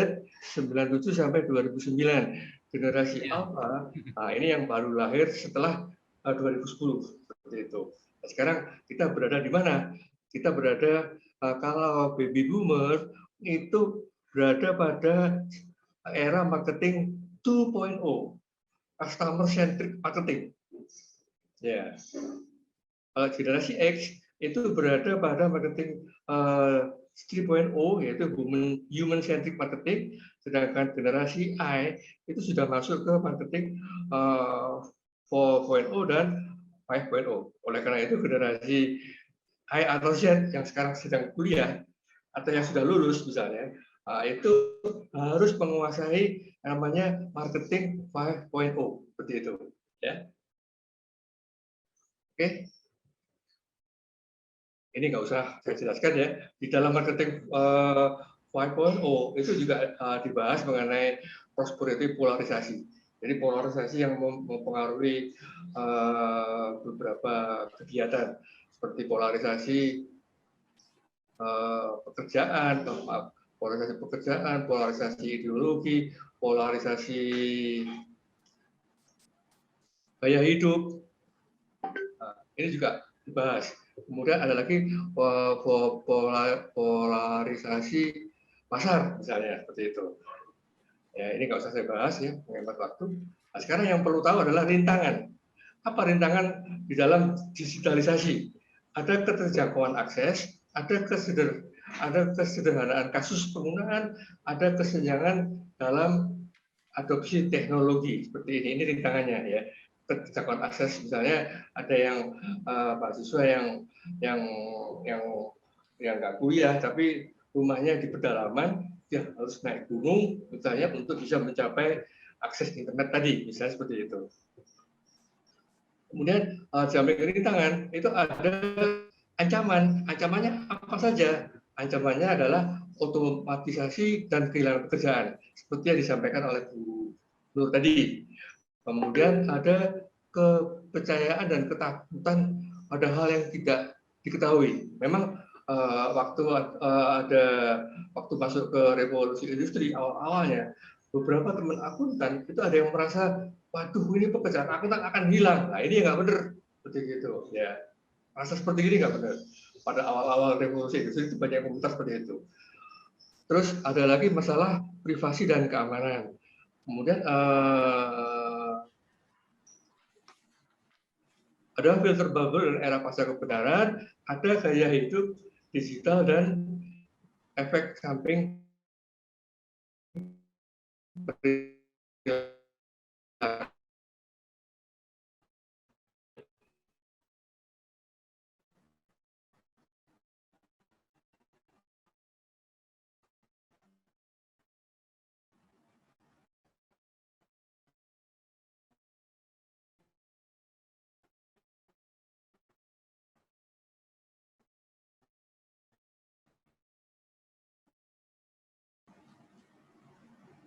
97 sampai 2009. Generasi Alpha, ini yang baru lahir setelah 2010 seperti itu. Nah, sekarang kita berada di mana? Kita berada kalau baby boomer itu berada pada era marketing 2.0, customer centric marketing. Ya. Kalau generasi X itu berada pada marketing 3.0, yaitu human centric marketing, sedangkan generasi Y itu sudah masuk ke marketing 4.0 dan 5.0. Oleh karena itu generasi Y atau Z yang sekarang sedang kuliah atau yang sudah lulus misalnya, itu harus menguasai namanya marketing 5.0 seperti itu, ya. Oke. Ini nggak usah saya jelaskan ya. Di dalam marketing 5.0 itu juga dibahas mengenai prosperity polarisasi. Jadi polarisasi yang mempengaruhi beberapa kegiatan seperti polarisasi pekerjaan, polarisasi ideologi, polarisasi gaya hidup. Ini juga dibahas. Kemudian ada lagi polarisasi pasar misalnya seperti itu. Ya, ini nggak usah saya bahas ya, menghemat waktu. Nah, sekarang yang perlu tahu adalah rintangan. Apa rintangan di dalam digitalisasi? Ada keterjangkauan akses, ada kesederhanaan kasus penggunaan, ada kesenjangan dalam adopsi teknologi seperti ini. Ini rintangannya ya. Keterjangkauan akses misalnya ada yang mahasiswa yang nggak kuliah tapi rumahnya di pedalaman, ya harus naik gunung misalnya untuk bisa mencapai akses internet tadi, misalnya seperti itu. Kemudian jamin rintangan itu ada Ancamannya apa saja? Ancamannya adalah otomatisasi dan kehilangan pekerjaan, seperti yang disampaikan oleh Bu Nur tadi. Kemudian ada kepercayaan dan ketakutan pada hal yang tidak diketahui. Memang waktu masuk ke revolusi industri awal-awalnya, beberapa teman akuntan itu ada yang merasa, waduh ini pekerjaan akuntan akan hilang. Nah ini nggak benar, seperti itu. Ya, rasa seperti ini nggak benar. Pada awal-awal revolusi industri itu banyak komunitas seperti itu. Terus ada lagi masalah privasi dan keamanan. Kemudian ada filter bubble dan era pasca kebenaran, ada gaya hidup digital dan efek samping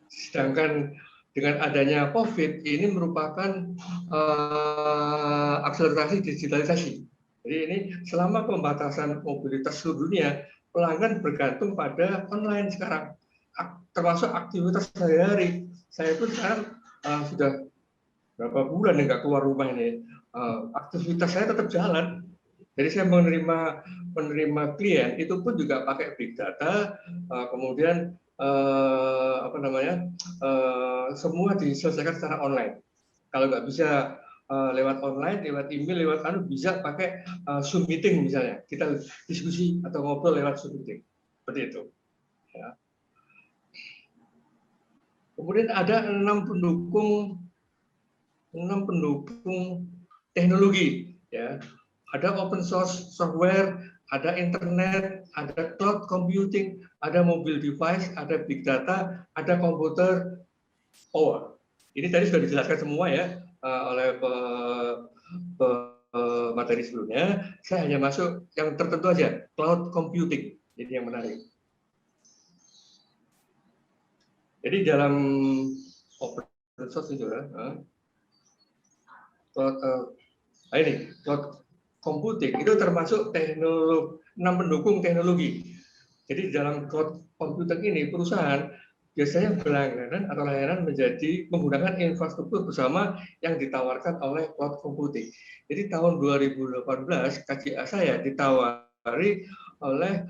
sedangkan dengan adanya COVID ini merupakan akselerasi digitalisasi. Jadi ini selama pembatasan mobilitas seluruh dunia, pelanggan bergantung pada online sekarang, termasuk aktivitas sehari-hari. Saya pun sekarang sudah berapa bulan nggak keluar rumah ini, aktivitas saya tetap jalan. Jadi saya menerima klien itu pun juga pakai big data, kemudian semua diselesaikan secara online. Kalau nggak bisa lewat online, lewat email, lewat bisa pakai Zoom meeting misalnya. Kita diskusi atau ngobrol lewat Zoom meeting, seperti itu. Ya. Kemudian ada 6 pendukung teknologi. Ya. Ada open source software, ada internet, ada cloud computing, ada mobile device, ada big data, ada komputer. Oh, ini tadi sudah dijelaskan semua ya oleh materi sebelumnya. Saya hanya masuk yang tertentu aja, cloud computing. Jadi yang menarik. Jadi dalam open source itu cloud computing itu termasuk teknologi, 6 pendukung teknologi. Jadi dalam cloud computing ini perusahaan biasanya berlangganan atau layanan menggunakan infrastruktur bersama yang ditawarkan oleh cloud computing. Jadi tahun 2018 KJA saya ditawari oleh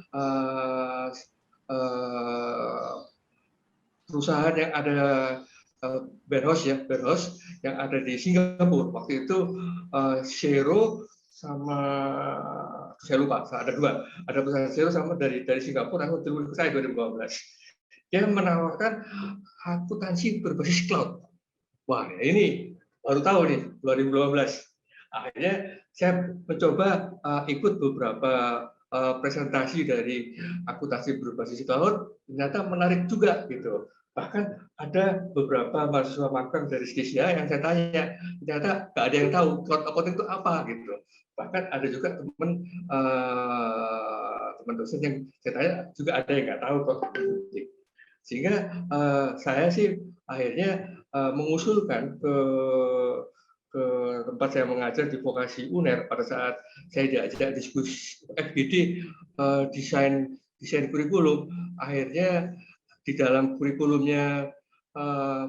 perusahaan yang ada warehouse yang ada di Singapura. Waktu itu Xero sama saya lupa, ada 2, ada perusahaan Xero sama dari Singapura, aku terus saya 2015. Dia menawarkan akuntansi berbasis cloud. Wah, ini baru tahu nih 2012. Akhirnya saya mencoba ikut beberapa presentasi dari akuntansi berbasis cloud, ternyata menarik juga gitu. Bahkan ada beberapa mahasiswa magang dari Skisia yang saya tanya, ternyata nggak ada yang tahu cloud accounting itu apa gitu. Bahkan ada juga teman dosen yang saya tanya juga ada yang nggak tahu cloud accounting. Sehingga saya sih akhirnya mengusulkan ke tempat saya mengajar di vokasi UNER pada saat saya diajak diskusi FGD desain kurikulum. Akhirnya di dalam kurikulumnya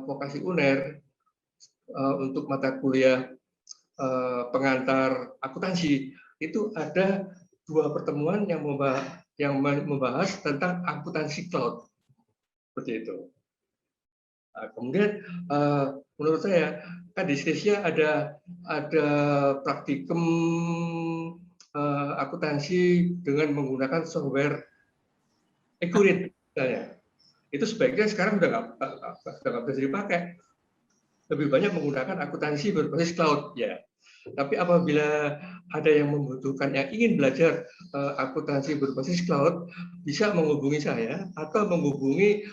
vokasi UNER untuk mata kuliah pengantar akuntansi itu ada 2 pertemuan yang membahas tentang akuntansi cloud, seperti itu. Nah, kemudian menurut saya kan di Indonesia ada praktikum akuntansi dengan menggunakan software Accurate misalnya. Itu sebaiknya sekarang sudah nggak bisa dipakai. Lebih banyak menggunakan akuntansi berbasis cloud ya. Tapi apabila ada yang membutuhkan, yang ingin belajar akuntansi berbasis cloud, bisa menghubungi saya atau menghubungi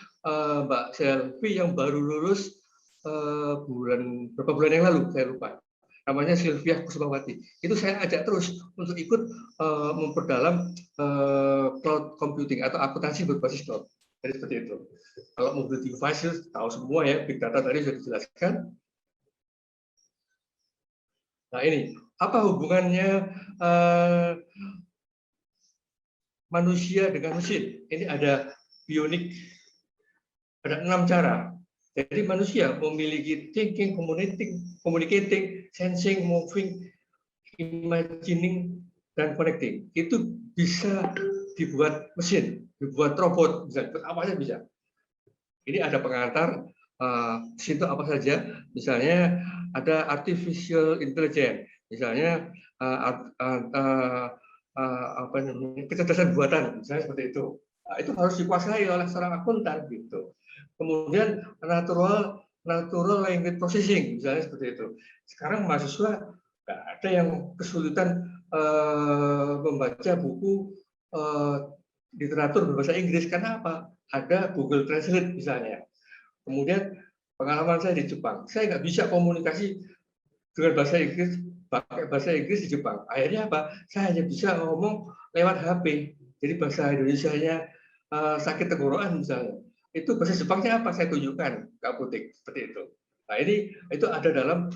Mbak Selvi yang baru lulus berapa bulan yang lalu, saya lupa. namanya Sylvia Kusumawati. Itu saya ajak terus untuk ikut memperdalam cloud computing atau akuntansi berbasis cloud. Jadi seperti itu. Kalau mobility devices tahu semua ya, big data tadi sudah dijelaskan. Nah ini apa hubungannya manusia dengan mesin? Ini ada bionik, ada 6 cara. Jadi manusia memiliki thinking, communicating, sensing, moving, imagining, dan connecting. Itu bisa dibuat mesin, dibuat robot, bisa apa saja bisa. Ini ada pengantar situ apa saja, misalnya ada artificial intelligence, misalnya apa namanya, kecerdasan buatan, misalnya seperti itu. Nah, itu harus dikuasai oleh seorang akuntan gitu. Kemudian natural language processing, misalnya seperti itu. Sekarang mahasiswa nggak ada yang kesulitan membaca buku literatur berbahasa Inggris, karena apa? Ada Google Translate misalnya. Kemudian pengalaman saya di Jepang, saya nggak bisa komunikasi dengan bahasa Inggris, pakai bahasa Inggris di Jepang. Akhirnya apa? Saya hanya bisa ngomong lewat HP. Jadi bahasa Indonesianya sakit tenggorokan misalnya. Itu bahasa Jepangnya apa? Saya tunjukkan ke apotek seperti itu. Nah ini itu ada dalam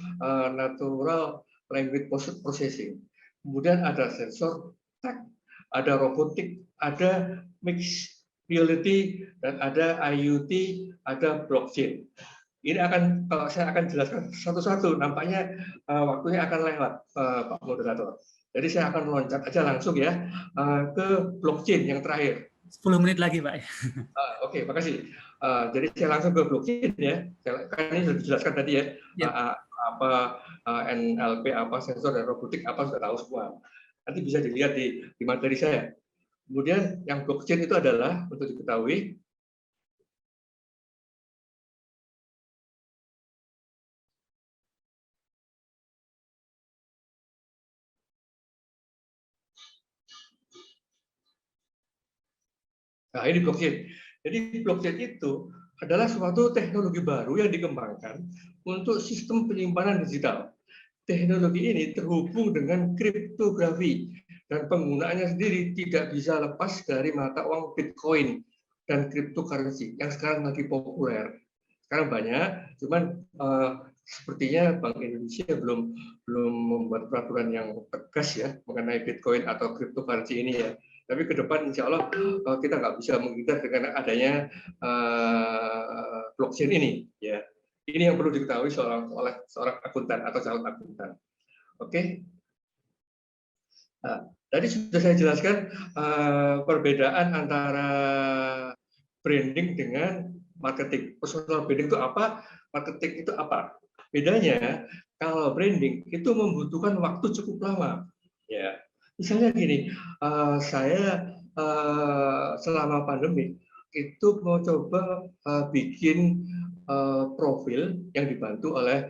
natural language processing. Kemudian ada sensor, ada robotik, ada mixed reality, dan ada IoT, ada blockchain. Ini kalau saya akan jelaskan satu-satu, nampaknya waktunya akan lewat, Pak Moderator. Jadi saya akan loncat aja langsung ya ke blockchain yang terakhir. 10 menit lagi, Pak. Oke, makasih. Jadi saya langsung ke blockchain ya. Kan ini sudah dijelaskan tadi ya, apa NLP, apa sensor dan robotik, apa sudah tahu semua. Nanti bisa dilihat di materi saya. Kemudian yang blockchain itu adalah, untuk diketahui, nah ini blockchain. Jadi blockchain itu adalah suatu teknologi baru yang dikembangkan untuk sistem penyimpanan digital. Teknologi ini terhubung dengan kriptografi dan penggunaannya sendiri tidak bisa lepas dari mata uang Bitcoin dan cryptocurrency yang sekarang lagi populer. Sekarang banyak, cuman sepertinya Bank Indonesia belum membuat peraturan yang tegas ya mengenai Bitcoin atau cryptocurrency ini ya. Tapi ke depan insya Allah kita nggak bisa menghindar dengan adanya blockchain ini ya. Ini yang perlu diketahui oleh seorang akuntan atau calon akuntan. Oke. Nah, tadi sudah saya jelaskan perbedaan antara branding dengan marketing. Personal branding itu apa? Marketing itu apa? Bedanya, kalau branding itu membutuhkan waktu cukup lama. Ya, misalnya gini, saya selama pandemi itu mau coba bikin profil yang dibantu oleh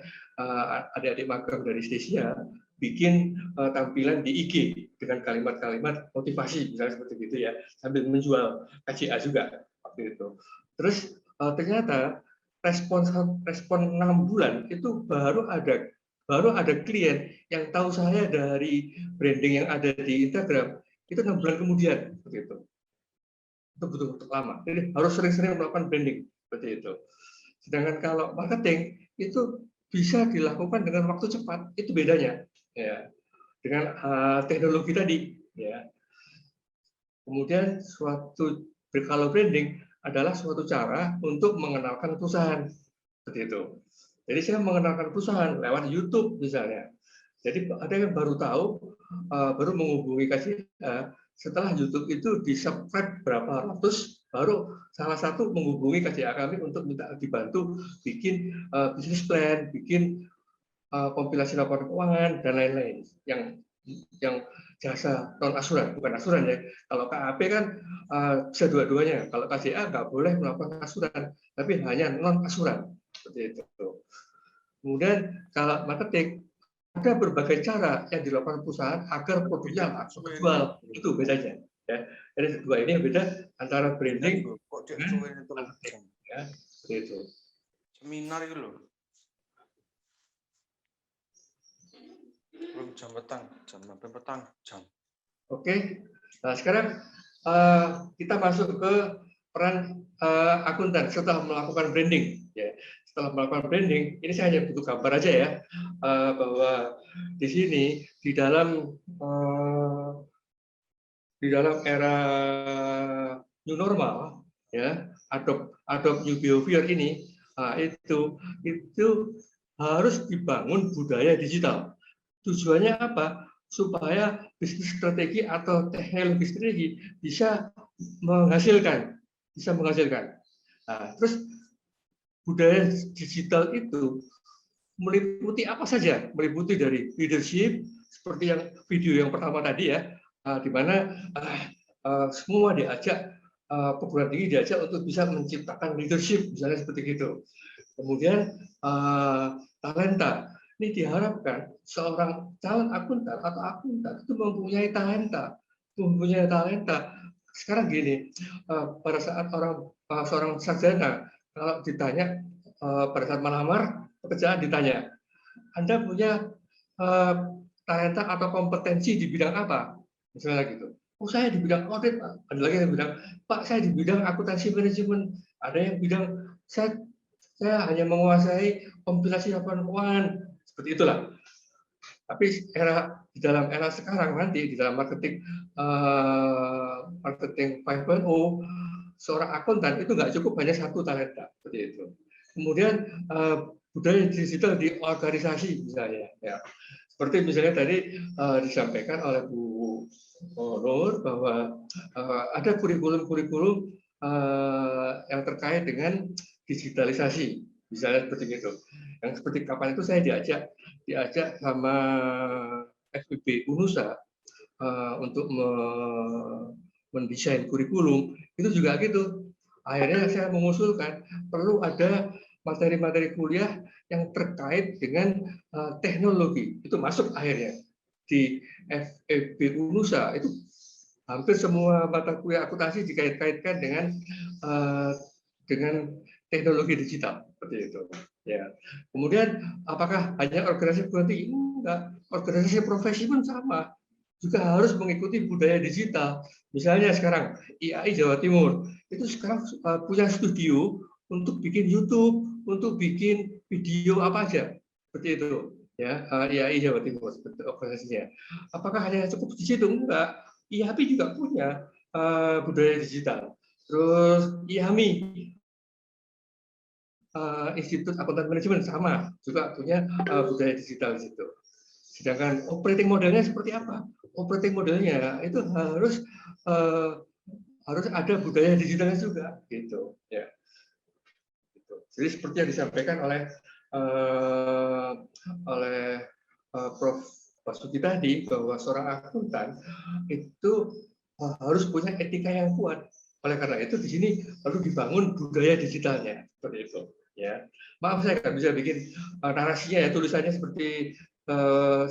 adik-adik magang dari Stesia, bikin tampilan di IG dengan kalimat-kalimat motivasi, misalnya seperti itu ya, sambil menjual KCA juga waktu itu. Terus ternyata respon 6 bulan itu baru ada klien yang tahu saya dari branding yang ada di Instagram itu 6 bulan kemudian seperti itu. Itu butuh waktu lama. Jadi harus sering-sering melakukan branding seperti itu. Sedangkan kalau marketing itu bisa dilakukan dengan waktu cepat, itu bedanya ya dengan teknologi tadi ya. Kemudian kalau branding adalah suatu cara untuk mengenalkan perusahaan seperti itu. Jadi saya mengenalkan perusahaan lewat YouTube misalnya. Jadi ada yang baru tahu, baru menghubungi KCA setelah YouTube itu di-subscribe berapa ratus, baru salah satu menghubungi KCA kami untuk minta dibantu bikin bisnis plan, bikin kompilasi laporan keuangan dan lain-lain yang jasa non asuran, bukan asuran ya. Kalau KAP kan bisa dua-duanya. Kalau KCA nggak boleh melakukan asuran, tapi hanya non asuran seperti itu. Kemudian kalau marketing ada berbagai cara yang dilakukan perusahaan agar produknya langsung dijual. Itu bedanya. Ya. Jadi dua ini yang beda antara branding dengan marketing. Ya, seperti itu. Seminar itu loh. Belum jam petang, jam petang, jam. Oke. Nah, sekarang kita masuk ke peran akuntan setelah melakukan branding. Ya, setelah melakukan branding, ini saya hanya butuh gambar aja ya, bahwa di sini di dalam era new normal, ya, adopt new behavior ini, itu harus dibangun budaya digital. Tujuannya apa? Supaya bisnis strategi atau teknologi strategi bisa menghasilkan. Nah, terus budaya digital itu meliputi apa saja? Meliputi dari leadership, seperti yang video yang pertama tadi ya, di mana semua diajak, perguruan tinggi diajak untuk bisa menciptakan leadership, misalnya seperti itu. Kemudian talenta. Ini diharapkan seorang calon akuntan atau akuntan itu mempunyai talenta. Sekarang gini, pada saat seorang sarjana, kalau ditanya pada saat melamar pekerjaan, ditanya, Anda punya talenta atau kompetensi di bidang apa? Misalnya gitu. Oh, saya di bidang audit, Pak. Ada lagi yang bilang, Pak, saya di bidang akuntansi manajemen. Ada yang bilang, saya hanya menguasai kompilasi laporan keuangan. Seperti itulah. Tapi di dalam era sekarang nanti, di dalam marketing 5.0, seorang akuntan itu nggak cukup hanya satu talenta. Seperti itu. Kemudian budaya digital di organisasi misalnya. Ya. Seperti misalnya tadi disampaikan oleh Bu Nur bahwa ada kurikulum-kurikulum yang terkait dengan digitalisasi, misalnya seperti itu. Yang seperti kapan itu saya diajak sama FIB Unusa untuk mendesain kurikulum, itu juga gitu. Akhirnya saya mengusulkan perlu ada materi-materi kuliah yang terkait dengan teknologi. Itu masuk akhirnya di FEB Unusa, itu hampir semua mata kuliah akuntansi dikait-kaitkan dengan teknologi digital seperti itu. Ya. Kemudian apakah hanya organisasi perguruan tinggi? Enggak, organisasi profesi pun sama, juga harus mengikuti budaya digital. Misalnya sekarang IAI Jawa Timur itu sekarang punya studio untuk bikin YouTube, untuk bikin video apa aja, seperti itu. Ya, IAI Jawa Timur seperti organisasinya. Apakah hanya cukup di situ? Enggak. IAPI juga punya budaya digital. Terus IAMI, Institut Akuntan Manajemen, sama juga punya budaya digital di situ. Sedangkan operating modelnya seperti apa? Operating modelnya itu harus ada budaya digitalnya juga, gitu. Ya. Gitu. Jadi seperti yang disampaikan oleh Prof. Basuki tadi, bahwa seorang akuntan itu harus punya etika yang kuat. Oleh karena itu di sini perlu dibangun budaya digitalnya, seperti itu. Ya, maaf saya nggak bisa bikin narasinya ya, tulisannya seperti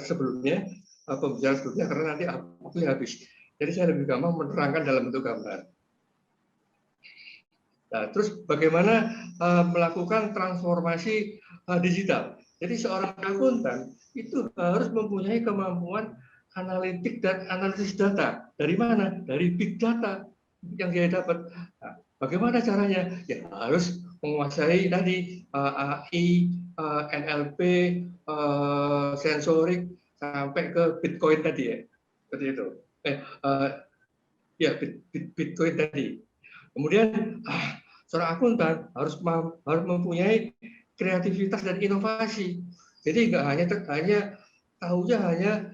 sebelumnya, pembicaraan sebelumnya, karena nanti waktunya habis. Jadi saya lebih gampang menerangkan dalam bentuk gambar. Nah, terus bagaimana melakukan transformasi digital? Jadi seorang akuntan itu harus mempunyai kemampuan analitik dan analisis data. Dari mana? Dari big data yang dia dapat. Nah, bagaimana caranya? Ya harus menguasai tadi AI, NLP, sensorik, sampai ke Bitcoin tadi ya. Seperti itu. Ya, Bitcoin tadi. Kemudian seorang akuntan harus mempunyai kreativitas dan inovasi. Jadi nggak hanya tahunya hanya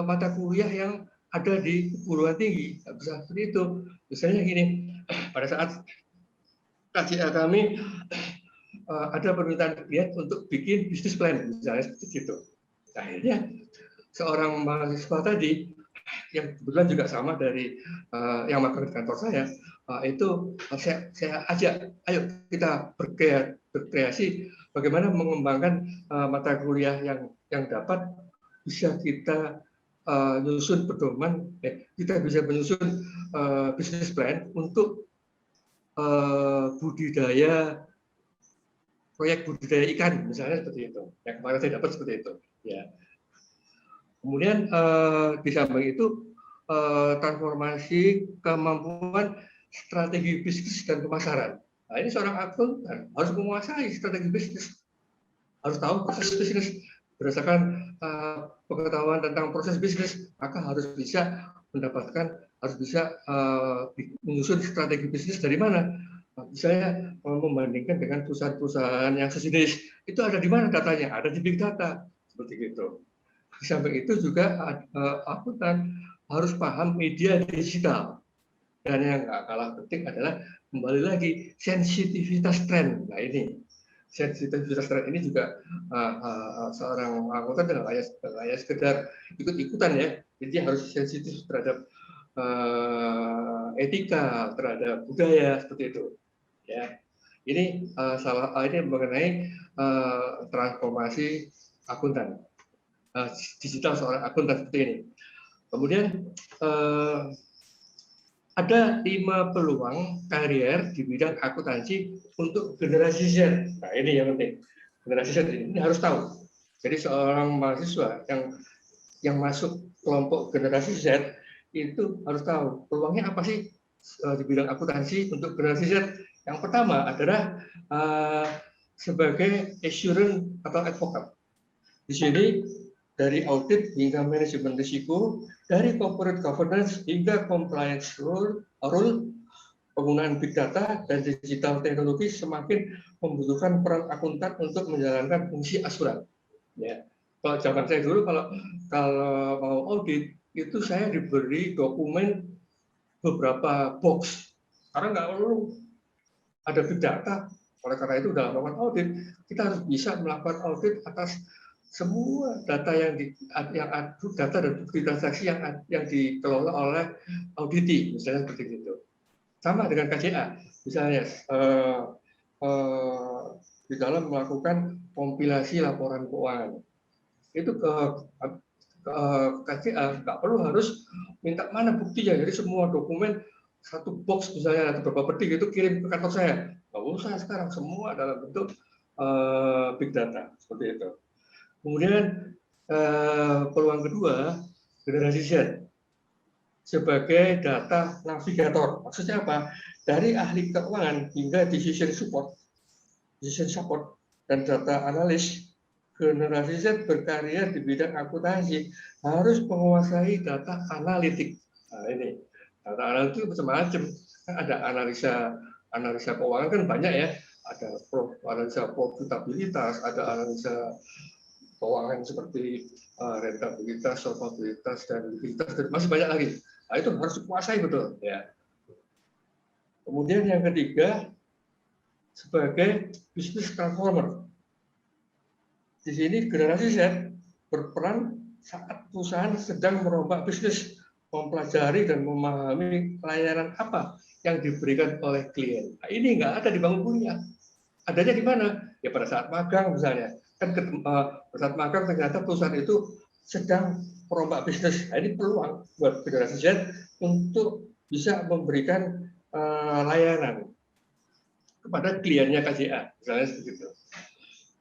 mata kuliah yang ada di perguruan tinggi, nggak bisa seperti itu. Misalnya gini, pada saat KJA kami ada permintaan klien untuk bikin bisnis plan, misalnya seperti itu. Akhirnya seorang mahasiswa tadi yang kebetulan juga sama dari yang magang di kantor saya, itu saya ajak, ayo kita berkreasi bagaimana mengembangkan mata kuliah yang dapat bisa kita menyusun pedoman, kita bisa menyusun bisnis plan untuk proyek budidaya ikan, misalnya seperti itu. Yang kemarin saya dapat seperti itu. Ya. Kemudian di samping itu transformasi kemampuan strategi bisnis dan pemasaran. Nah, ini seorang akuntan harus menguasai strategi bisnis, harus tahu proses bisnis berdasarkan pengetahuan tentang proses bisnis, maka harus bisa menyusun strategi bisnis dari mana. Misalnya membandingkan dengan perusahaan-perusahaan yang sejenis, itu ada di mana datanya? Ada di big data, seperti itu. Di samping itu juga akuntan harus paham media digital. Dan yang nggak kalah penting adalah kembali lagi sensitivitas tren. Nah ini sensitivitas tren ini juga seorang akuntan nggak kayak sekedar ikut-ikutan ya. Jadi harus sensitif terhadap etika, terhadap budaya seperti itu. Ya, ini ini mengenai transformasi akuntan digital seorang akuntan seperti ini. Kemudian ada 5 peluang karier di bidang akuntansi untuk generasi Z. Nah, ini yang penting. Generasi Z ini harus tahu. Jadi seorang mahasiswa yang masuk kelompok generasi Z itu harus tahu peluangnya apa sih di bidang akuntansi untuk generasi Z. Yang pertama adalah sebagai assurance atau advokat. Di sini dari audit hingga manajemen risiko, dari corporate governance hingga compliance rule, penggunaan big data dan digital teknologi semakin membutuhkan peran akuntan untuk menjalankan fungsi asuran. Ya. Kalau zaman saya dulu, kalau mau audit itu saya diberi dokumen beberapa box, karena nggak perlu ada big data. Oleh karena itu dalam melakukan audit kita harus bisa melakukan audit atas semua data data dan bukti transaksi yang dikelola oleh auditi, misalnya seperti itu. Sama dengan KJA, misalnya di dalam melakukan kompilasi laporan keuangan, itu ke KJA nggak perlu harus minta mana buktinya, jadi semua dokumen satu box misalnya atau beberapa petik itu kirim ke kantor saya, nggak usah sekarang, semua dalam bentuk big data seperti itu. Kemudian peluang kedua, generasi Z sebagai data navigator. Maksudnya apa? Dari ahli keuangan hingga decision support dan data analis, generasi Z berkarya di bidang akuntansi harus menguasai data analitik. Nah, ini data analitik macam-macam. Ada analisa keuangan kan banyak ya. Ada analisa profitabilitas, ada analisa keuangan seperti rentabilitas, solvabilitas, dan likuiditas, dan masih banyak lagi. Nah, itu harus dikuasai betul. Ya. Kemudian yang ketiga, sebagai business transformer. Di sini generasi Z berperan saat perusahaan sedang merombak bisnis, mempelajari dan memahami layanan apa yang diberikan oleh klien. Nah, ini nggak ada di bank kuliah. Adanya di mana? Ya pada saat magang misalnya. Kan pada saat magang ternyata perusahaan itu sedang merombak bisnis. Nah, ini peluang buat generasi Z untuk bisa memberikan layanan kepada kliennya KJA, misalnya seperti itu.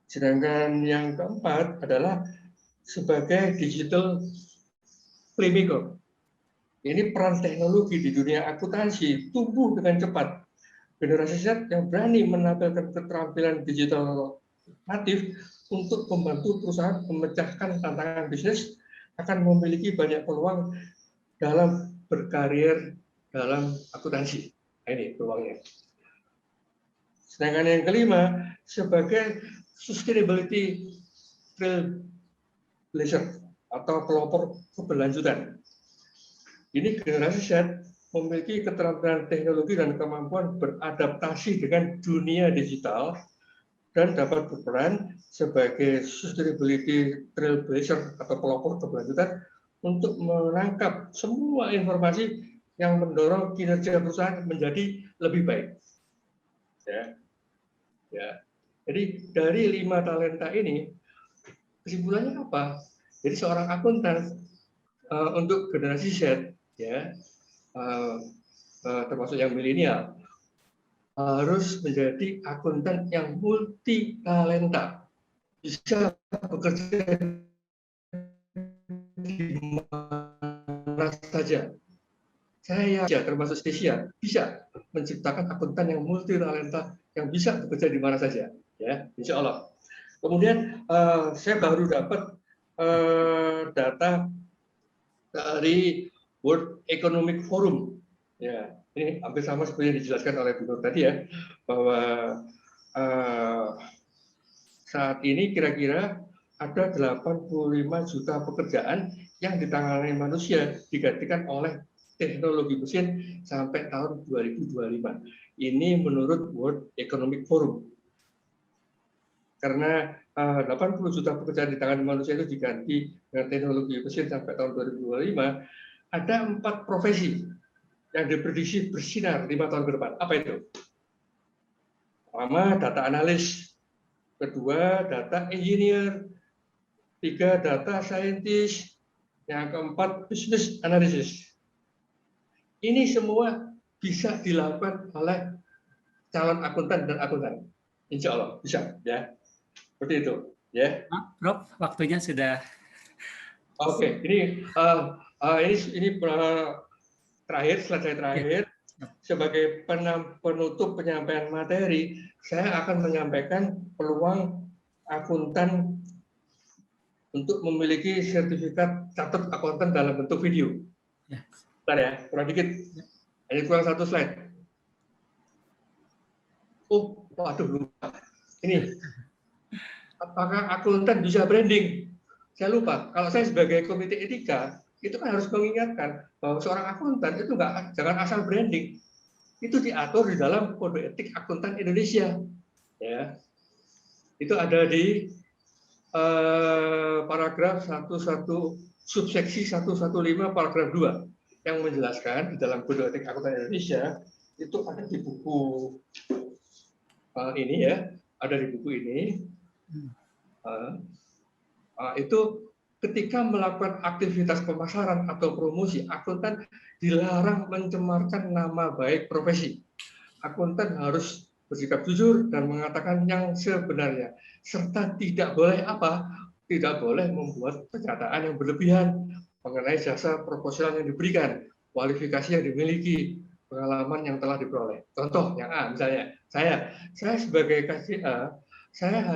Sedangkan yang keempat adalah sebagai digital playmaker. Ini peran teknologi di dunia akuntansi tumbuh dengan cepat. Generasi Z yang berani menampilkan keterampilan digital natif untuk membantu perusahaan memecahkan tantangan bisnis akan memiliki banyak peluang dalam berkarir dalam akuntansi. Nah, ini peluangnya. Sedangkan yang kelima, sebagai sustainability trailblazer atau pelopor keberlanjutan. Ini generasi Z memiliki keterampilan teknologi dan kemampuan beradaptasi dengan dunia digital dan dapat berperan sebagai sustainability trailblazer atau pelopor keberlanjutan untuk menangkap semua informasi yang mendorong kinerja perusahaan menjadi lebih baik. Ya. Jadi dari 5 talenta ini kesimpulannya apa? Jadi seorang akuntan untuk generasi Z, ya, termasuk yang milenial, harus menjadi akuntan yang multi talenta, bisa bekerja di mana saja. Saya termasuk Stasia bisa menciptakan akuntan yang multi talenta yang bisa bekerja di mana saja, ya, insya Allah. Kemudian saya baru dapat data dari World Economic Forum, ya, ini hampir sama seperti yang dijelaskan oleh Bu Nur tadi ya, bahwa saat ini kira-kira ada 85 juta pekerjaan yang ditangani manusia digantikan oleh teknologi mesin sampai tahun 2025. Ini menurut World Economic Forum. Karena 80 juta pekerjaan di tangan manusia itu diganti dengan teknologi mesin sampai tahun 2025, ada 4 profesi yang diprediksi bersinar 5 tahun ke depan. Apa itu? Pertama, data analis. Kedua, data engineer. 3, data scientist. Yang keempat, business analysis. Ini semua bisa dilakukan oleh calon akuntan dan akuntan. Insya Allah bisa, ya. Seperti itu, ya. Prof, waktunya sudah. Oke, ini terakhir, slide saya terakhir. Sebagai penutup penyampaian materi, saya akan menyampaikan peluang akuntan untuk memiliki sertifikat catat akuntan dalam bentuk video. Bentar ya, kurang dikit. Ini kurang 1 slide. Oh, waduh, lupa. Ini, apakah akuntan bisa branding? Saya lupa. Kalau saya sebagai komite etika, itu kan harus mengingatkan bahwa seorang akuntan itu jangan asal branding. Itu diatur di dalam kode etik akuntan Indonesia. Ya, itu ada di paragraf 11 subseksi 115 paragraf 2 yang menjelaskan di dalam kode etik akuntan Indonesia itu ada di buku ini ya, ada di buku ini. Itu ketika melakukan aktivitas pemasaran atau promosi, akuntan dilarang mencemarkan nama baik profesi. Akuntan harus bersikap jujur dan mengatakan yang sebenarnya, serta tidak boleh apa? Tidak boleh membuat pernyataan yang berlebihan mengenai jasa proposal yang diberikan, kualifikasi yang dimiliki, pengalaman yang telah diperoleh. Contoh yang A, misalnya saya sebagai KCA, saya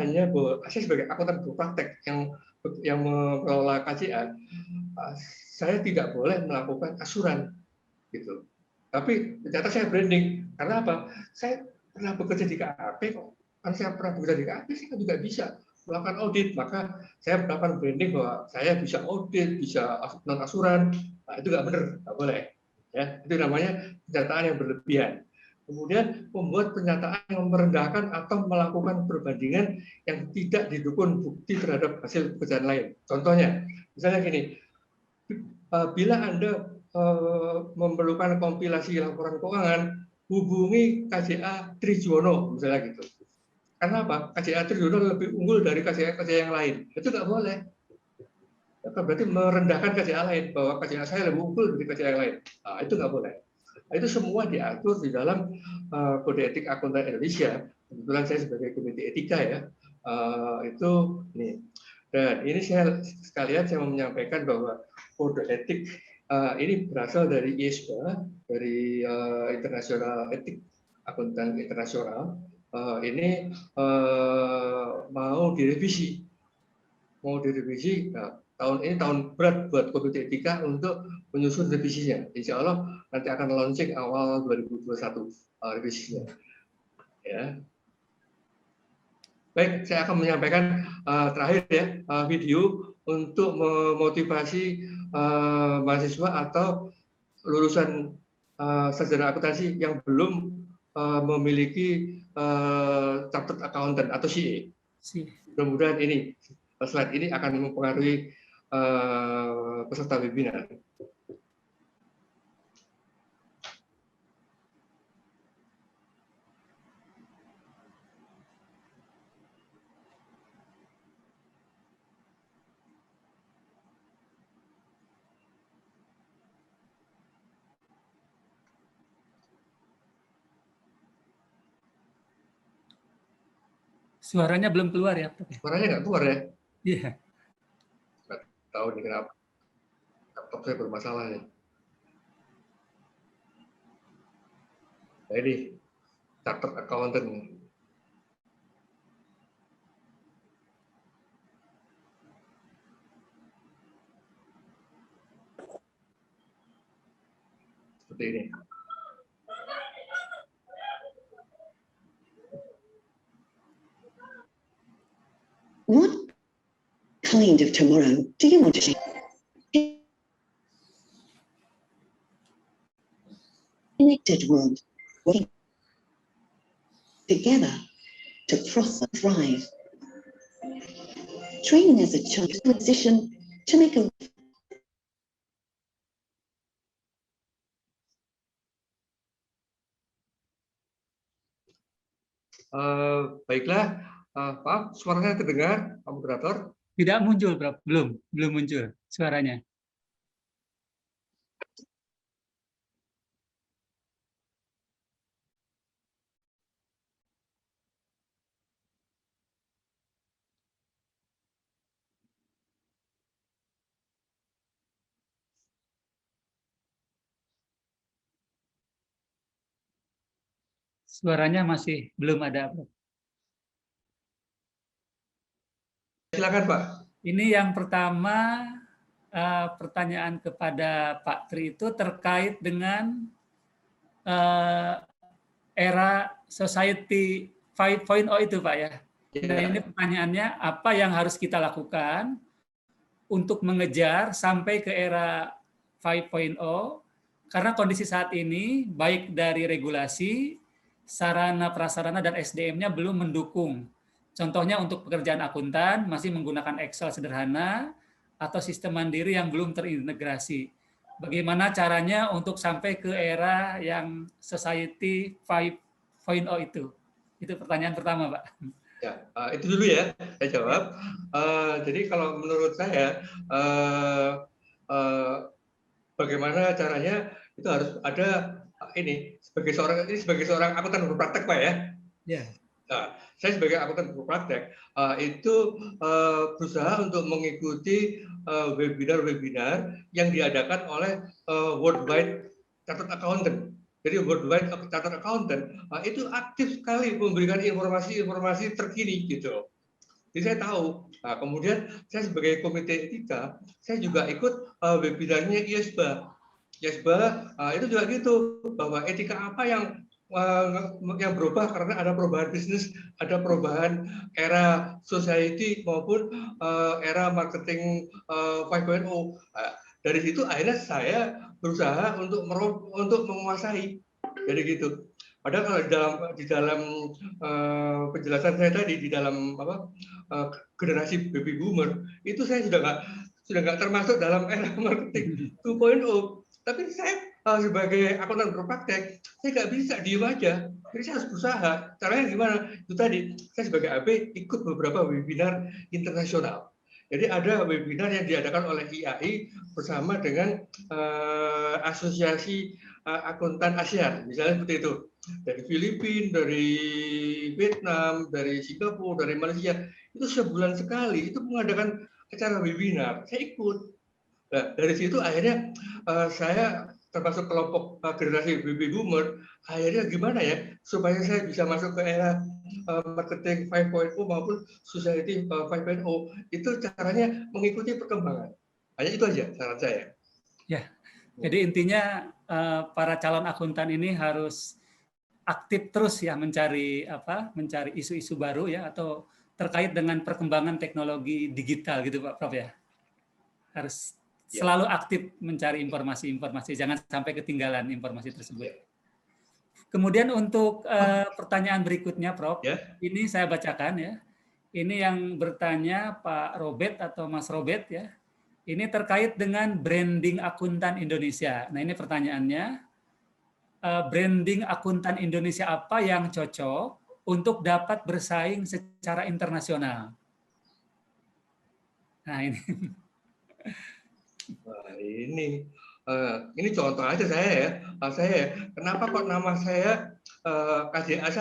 sebagai akuntan berpraktek yang mengelola KCA, saya tidak boleh melakukan asuran, gitu. Tapi ternyata saya branding karena apa? Saya pernah bekerja di KAP kok. Kan saya pernah bekerja di KAP, saya juga bisa melakukan audit. Maka saya melakukan branding bahwa saya bisa audit, bisa non asuran. Nah, itu nggak benar, nggak boleh. Ya, itu namanya pernyataan yang berlebihan. Kemudian membuat pernyataan yang merendahkan atau melakukan perbandingan yang tidak didukung bukti terhadap hasil pekerjaan lain. Contohnya, misalnya gini, bila Anda memerlukan kompilasi laporan keuangan, hubungi KJA Trijuwono, misalnya gitu. Karena apa? KJA Trijuwono lebih unggul dari KJA yang lain. Itu nggak boleh. Berarti merendahkan KJA lain, bahwa KJA saya lebih unggul dari KJA yang lain. Nah, itu nggak boleh. Nah, itu semua diatur di dalam kode etik akuntan Indonesia. Kebetulan saya sebagai komite etika ya, itu ini. Dan ini sekalian saya mau menyampaikan bahwa kode etik ini berasal dari ISBA, dari International Etik Akuntan Internasional. Ini mau direvisi. Nah, tahun ini tahun berat buat komite etika untuk menyusun revisinya. Insya Allah nanti akan launching awal 2021 revisinya. Ya. Baik, saya akan menyampaikan terakhir ya video untuk memotivasi mahasiswa atau lulusan sarjana akuntansi yang belum memiliki chartered accountant atau CA. Mudah-mudahan ini slide ini akan mempengaruhi peserta webinar. Suaranya belum keluar ya, Prof? Suaranya nggak keluar ya? Iya. Nggak tahu nih kenapa. laptop saya bermasalah nih. Nah, ini chartered accountant. Seperti ini. What kind of tomorrow do you want to see? Connected world, working together to prosper, thrive. Training as a child position to make a Baiklah, Pak, suaranya terdengar, Pak Moderator? Tidak muncul, Prof. Belum muncul suaranya. Suaranya masih belum ada, Prof. Silakan, Pak. Ini yang pertama, pertanyaan kepada Pak Tri itu terkait dengan era society 5.0 itu, Pak ya. Nah, ini pertanyaannya, apa yang harus kita lakukan untuk mengejar sampai ke era 5.0? Karena kondisi saat ini, baik dari regulasi, sarana prasarana dan SDM-nya belum mendukung. Contohnya untuk pekerjaan akuntan masih menggunakan Excel sederhana atau sistem mandiri yang belum terintegrasi. Bagaimana caranya untuk sampai ke era yang society 5.0 itu? Itu pertanyaan pertama, Pak. Ya, itu dulu ya, saya jawab. Jadi kalau menurut saya, bagaimana caranya itu harus ada ini sebagai seorang akuntan berpraktek, Pak ya. Ya. Nah, saya sebagai akuntan berpraktek itu berusaha untuk mengikuti webinar-webinar yang diadakan oleh Worldwide Chartered Accountant. Jadi Worldwide Chartered Accountant itu aktif sekali memberikan informasi-informasi terkini gitu. Jadi saya tahu. Nah, kemudian saya sebagai komite etika, saya juga ikut webinarnya ISBA. ISBA itu juga gitu, bahwa etika apa yang berubah karena ada perubahan bisnis, ada perubahan era society maupun era marketing 5.0. Dari situ akhirnya saya berusaha untuk menguasai. Jadi gitu. Padahal kalau di dalam penjelasan saya tadi di dalam generasi baby boomer itu saya sudah nggak termasuk dalam era marketing 2.0. Tapi saya sebagai akuntan berpraktek, saya nggak bisa diem aja. Jadi saya harus berusaha. Caranya gimana? Itu tadi, saya sebagai AB ikut beberapa webinar internasional. Jadi ada webinar yang diadakan oleh IAI bersama dengan Asosiasi Akuntan ASEAN, misalnya seperti itu. Dari Filipina, dari Vietnam, dari Singapura, dari Malaysia. Itu sebulan sekali, itu mengadakan acara webinar. Saya ikut. Nah, dari situ akhirnya saya termasuk kelompok generasi baby boomer, akhirnya gimana ya supaya saya bisa masuk ke era marketing 5.0 maupun society 5.0, itu caranya mengikuti perkembangan. Hanya itu aja saran saya. Ya, jadi intinya para calon akuntan ini harus aktif terus ya mencari isu-isu baru ya, atau terkait dengan perkembangan teknologi digital gitu, Pak Prof ya. Harus selalu aktif mencari informasi-informasi, jangan sampai ketinggalan informasi tersebut. Kemudian untuk pertanyaan berikutnya, Prof, ini saya bacakan ya. Ini yang bertanya Pak Robert atau Mas Robert ya. Ini terkait dengan branding akuntan Indonesia. Nah, ini pertanyaannya, branding akuntan Indonesia apa yang cocok untuk dapat bersaing secara internasional? Nah, ini. Nah, ini contoh aja saya ya. Kenapa kok nama saya KJA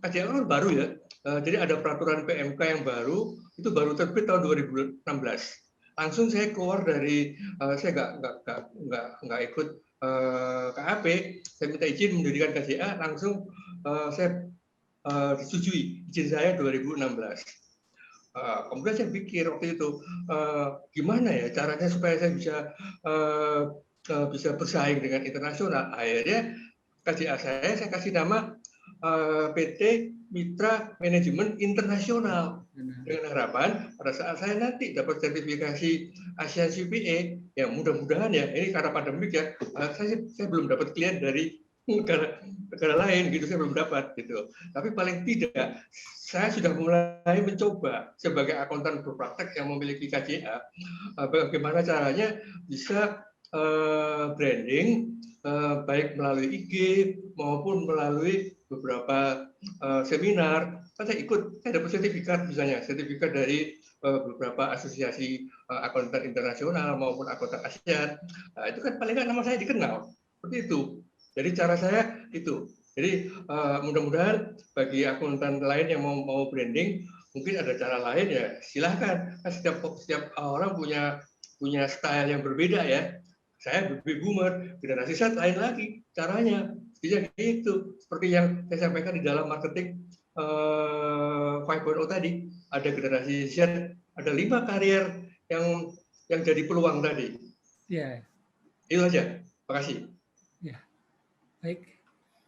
KJA kan baru ya. Jadi ada peraturan PMK yang baru, itu baru terbit tahun 2016. langsung saya keluar dari saya nggak ikut KAP, saya minta izin mendirikan KJA, langsung saya disetujui izin saya 2016. Kemudian saya pikir waktu itu gimana ya caranya supaya saya bisa bersaing dengan internasional. Akhirnya KJA saya kasih nama PT Mitra Manajemen Internasional, dengan harapan pada saat saya nanti dapat sertifikasi ASEAN CPA, ya mudah-mudahan ya, ini karena pandemik ya, saya belum dapat klien dari negara lain gitu, saya belum dapat gitu. Tapi paling tidak saya sudah mulai mencoba sebagai akuntan berpraktek yang memiliki KJA, bagaimana caranya bisa branding baik melalui IG maupun melalui beberapa seminar. Kan saya dapat sertifikat, misalnya sertifikat dari beberapa asosiasi akuntan internasional maupun akuntan ASEAN. Nah, itu kan paling nggak nama saya dikenal, seperti itu. Jadi cara saya itu. Jadi mudah-mudahan bagi akuntan lain yang mau branding, mungkin ada cara lain ya silahkan. Kan setiap orang punya style yang berbeda ya. Saya baby boomer, generasi Z lain lagi caranya. Jadi gitu. Seperti yang saya sampaikan di dalam marketing 5.0 tadi, ada generasi Z, ada 5 karier yang jadi peluang tadi. Ya. Itu aja. Terima kasih. Ya. Baik.